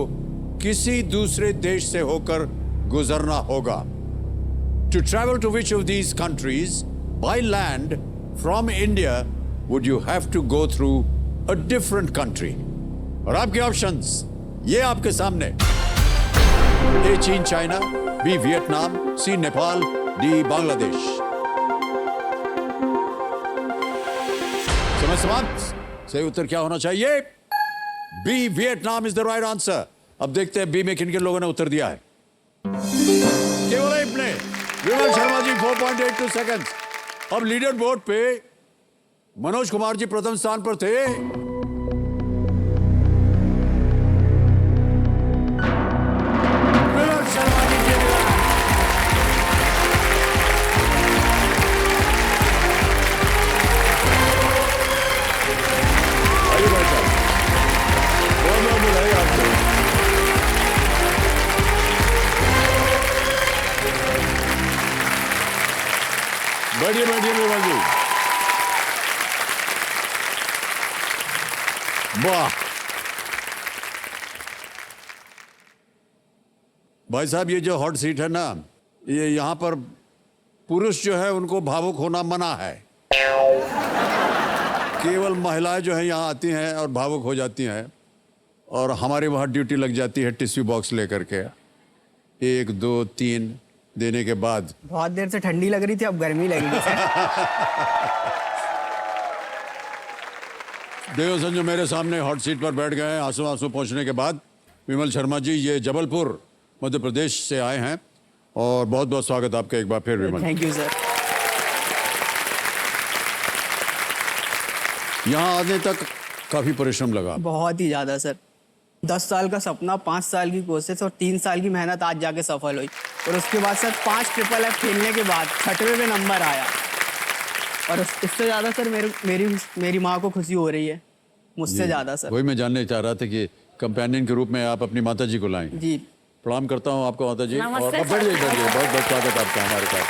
किसी दूसरे देश से होकर गुजरना होगा? To travel to which of these countries by land from India would you have to go through a different country? और आपके ऑप्शंस ये आपके सामने। ए चीन China, B Vietnam, C Nepal, D Bangladesh. समय समाप्त। सही उत्तर क्या होना चाहिए? B Vietnam is the right answer. अब देखते हैं बी में किन किन लोगों ने उत्तर दिया है। केवल एक ने, विमल शर्मा जी 4.82 सेकंड्स। अब लीडर बोर्ड पे मनोज कुमार जी प्रथम स्थान पर थे। विमल शर्मा जी के आइए भाई साहब, बहुत बहुत बधाई आपको। बैठिए विमल जी। वाह भाई साहब, ये जो हॉट सीट है ना, ये यहाँ पर पुरुष जो है उनको भावुक होना मना है। केवल महिलाएं जो है यहाँ आती हैं और भावुक हो जाती हैं, और हमारे वहाँ ड्यूटी लग जाती है टिश्यू बॉक्स लेकर के 1 2 3 देने के बाद। बहुत देर से ठंडी लग रही थी, अब गर्मी लगेगी सर। देव संजू मेरे सामने हॉट सीट पर बैठ गए हैं आंसू आंसू पहुंचने के बाद। विमल शर्मा जी, ये जबलपुर मध्य प्रदेश से आए हैं, और बहुत बहुत स्वागत आपका एक बार फिर विमल। Thank you sir. यहाँ आने तक काफी परिश्रम लगा। बहुत ही ज्यादा सर। 10 साल का सपना, 5 साल की कोशिश और 3 साल की मेहनत आज जाके सफल हुई। और उसके बाद सर 5 ट्रिपल एफ खेलने के बाद 6वें में नंबर आया। और इससे ज्यादा सर मेरी माँ को खुशी हो रही है मुझसे ज्यादा सर। वही मैं जानने चाह रहा था कि कंपेनियन के रूप में आप अपनी माता जी को लाएं। जी प्रणाम करता हूँ आपको माता जी, और बैठ जाइए बहुत बहुत स्वागत आपका हमारे साथ।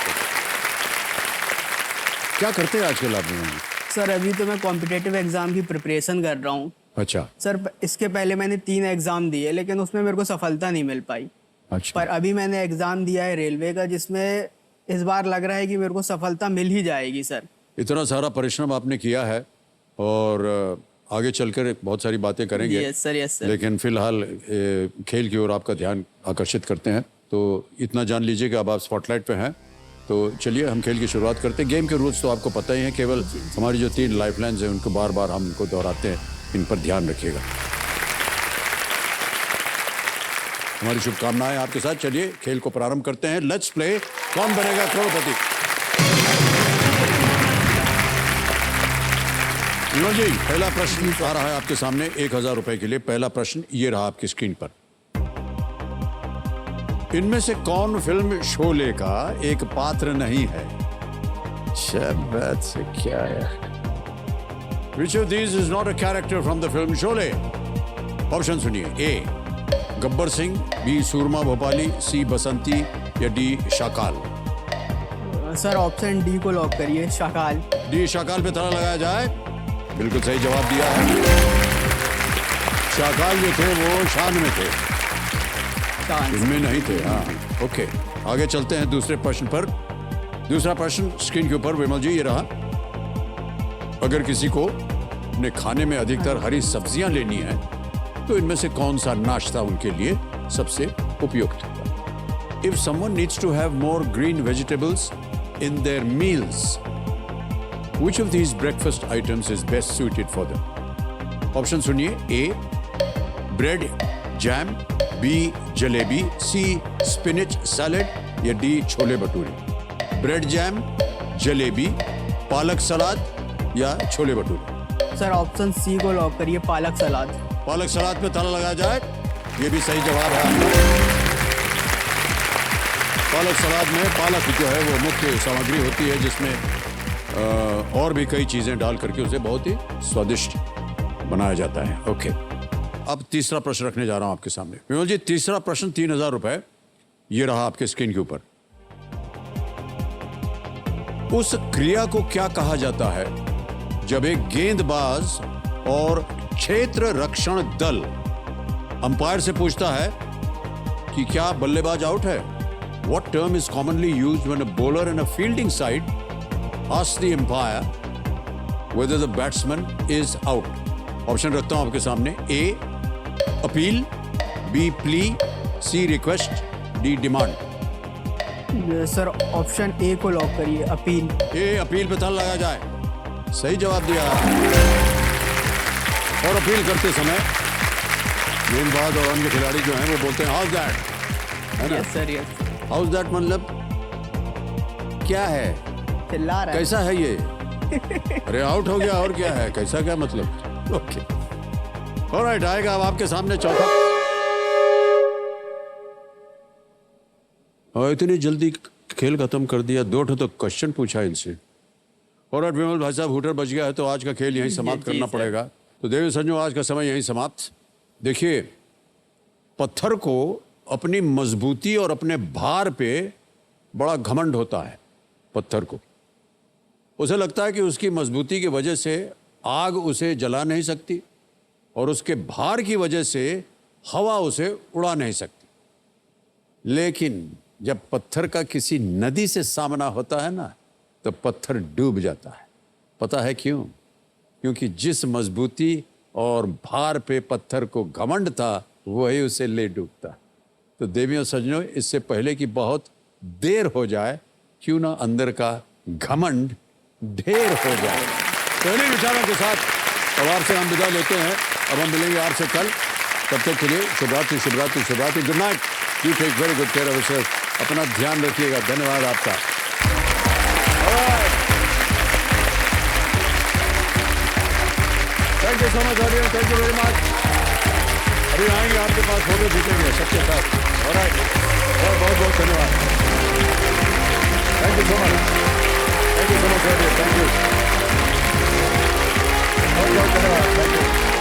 क्या करते हैं आजकल आप लोग? सर अभी तो मैं कॉम्पिटिटिव एग्जाम की प्रिपरेशन कर रहा हूँ। अच्छा सर इसके पहले मैंने 3 एग्जाम दिए, लेकिन उसमें मेरे को सफलता नहीं मिल पाई। अच्छा। पर अभी मैंने एग्जाम दिया है रेलवे का, जिसमें इस बार लग रहा है कि मेरे को सफलता मिल ही जाएगी सर। इतना सारा परिश्रम आपने किया है, और आगे चलकर बहुत सारी बातें करेंगे। Yes sir, yes sir. लेकिन फिलहाल खेल की ओर आपका ध्यान आकर्षित करते हैं, तो इतना जान लीजिए कि अब आप स्पॉटलाइट पे हैं। तो चलिए हम खेल की शुरुआत करते हैं। गेम के रूल्स तो आपको पता ही हैं, केवल हमारी जो 3 लाइफलाइंस हैं उनको बार बार हम उनको दोहराते हैं, इन पर ध्यान रखिएगा। हमारी शुभकामनाएं आपके साथ। चलिए खेल को प्रारंभ करते हैं। लेट्स प्ले कौन बनेगा करोड़पति। विनोद जी, पहला प्रश्न आ रहा है आपके सामने 1000 रुपए के लिए। पहला प्रश्न ये रहा आपकी स्क्रीन पर। इनमें से कौन फिल्म शोले का एक पात्र नहीं है? शाबाश से क्या है? Which of these is not a character from the film Sholay? Option सुनिए। A Gabbar Singh, B Soorma Bhopali, C Basanti, या D Shakal. Sir option D को लॉक करिए, शाकाल। डी शाकाल पे ताला लगाया जाए। बिल्कुल सही जवाब दिया है। शाकाल जो थे वो शान में थे, इनमें नहीं थे। हाँ ओके, आगे चलते हैं दूसरे प्रश्न पर। दूसरा प्रश्न स्क्रीन के ऊपर विमल जी ये रहा। अगर किसी को अपने खाने में अधिकतर हरी सब्जियां लेनी है, तो इनमें से कौन सा नाश्ता उनके लिए सबसे उपयुक्त होगा? If someone needs to have more green vegetables in their meals, which of these breakfast items is best suited for them? Option सुनिए। A bread jam, B jalebi, C spinach salad, या D chole bhature. Bread jam, jalebi, पालक सलाद, या chole bhature. Sir option C को lock करिए, पालक सलाद। पालक सलाद पे ताला लगाया जाए। ये भी सही जवाब है आपका। पालक सलाद में पालक जो है वो मुख्य सामग्री होती है, जिसमें और भी कई चीजें डाल करके उसे बहुत ही स्वादिष्ट बनाया जाता है। ओके, अब तीसरा प्रश्न रखने जा रहा हूं आपके सामने। विमल जी, तीसरा प्रश्न 3000 रुपए ये रहा आपके स्क्रीन के ऊपर। उस क्रिया को क्या कहा जाता है जब एक गेंदबाज और क्षेत्र रक्षण दल अंपायर से पूछता है कि क्या बल्लेबाज आउट है? What term is commonly used when a bowler and a fielding side asks the umpire whether the batsman is out? Option रखता हूं आपके सामने। A appeal, B plea, C request, D demand. Sir option A को lock करिए, appeal. ए appeal पे ताला लगाया जाए। सही जवाब दिया। और अपील करते समय गेंदबाज और अन्य खिलाड़ी जो हैं वो बोलते हैं हाउस दैट, है ना? Yes sir, yes. House that मतलब क्या है? चिल्ला रहा है। कैसा है ये? अरे आउट हो गया, और क्या है? कैसा क्या मतलब? ओके, ऑलराइट, आएगा अब आपके सामने चौथा। और इतनी जल्दी खेल खत्म कर दिया। 2 तो क्वेश्चन पूछा इनसे। ऑलराइट विमल भाई साहब, हुटर बच गया है, तो आज का खेल यहीं समाप्त करना पड़ेगा। तो देवी संजू, आज का समय यहीं समाप्त। देखिए, पत्थर को अपनी मजबूती और अपने भार पे बड़ा घमंड होता है। पत्थर को उसे लगता है कि उसकी मजबूती की वजह से आग उसे जला नहीं सकती, और उसके भार की वजह से हवा उसे उड़ा नहीं सकती। लेकिन जब पत्थर का किसी नदी से सामना होता है ना, तो पत्थर डूब जाता है। पता है क्यों? क्योंकि जिस मजबूती और भार पे पत्थर को घमंड था, वही उसे ले डूबता। तो देवियों सज्जनों, इससे पहले कि बहुत देर हो जाए, क्यों ना अंदर का घमंड ढेर हो जाए। तो इन्हीं विचारों के साथ अब आपसे हम विदा लेते हैं। अब हम मिलेंगे आपसे कल। तब तक के लिए शुभ रात्रि, शुभ रात्रि, शुभ रात्रि। Good night. You take very good care of yourself. अपना ध्यान रखिएगा। धन्यवाद आपका। Thank you so much audience, thank you very much. अभी आएंगे आपके पास, फोटो खींचेंगे सबके साथ। ऑलराइट, बहुत बहुत धन्यवाद। Thank you so much, thank you so much audience, thank you, बहुत बहुत धन्यवाद, थैंक यू।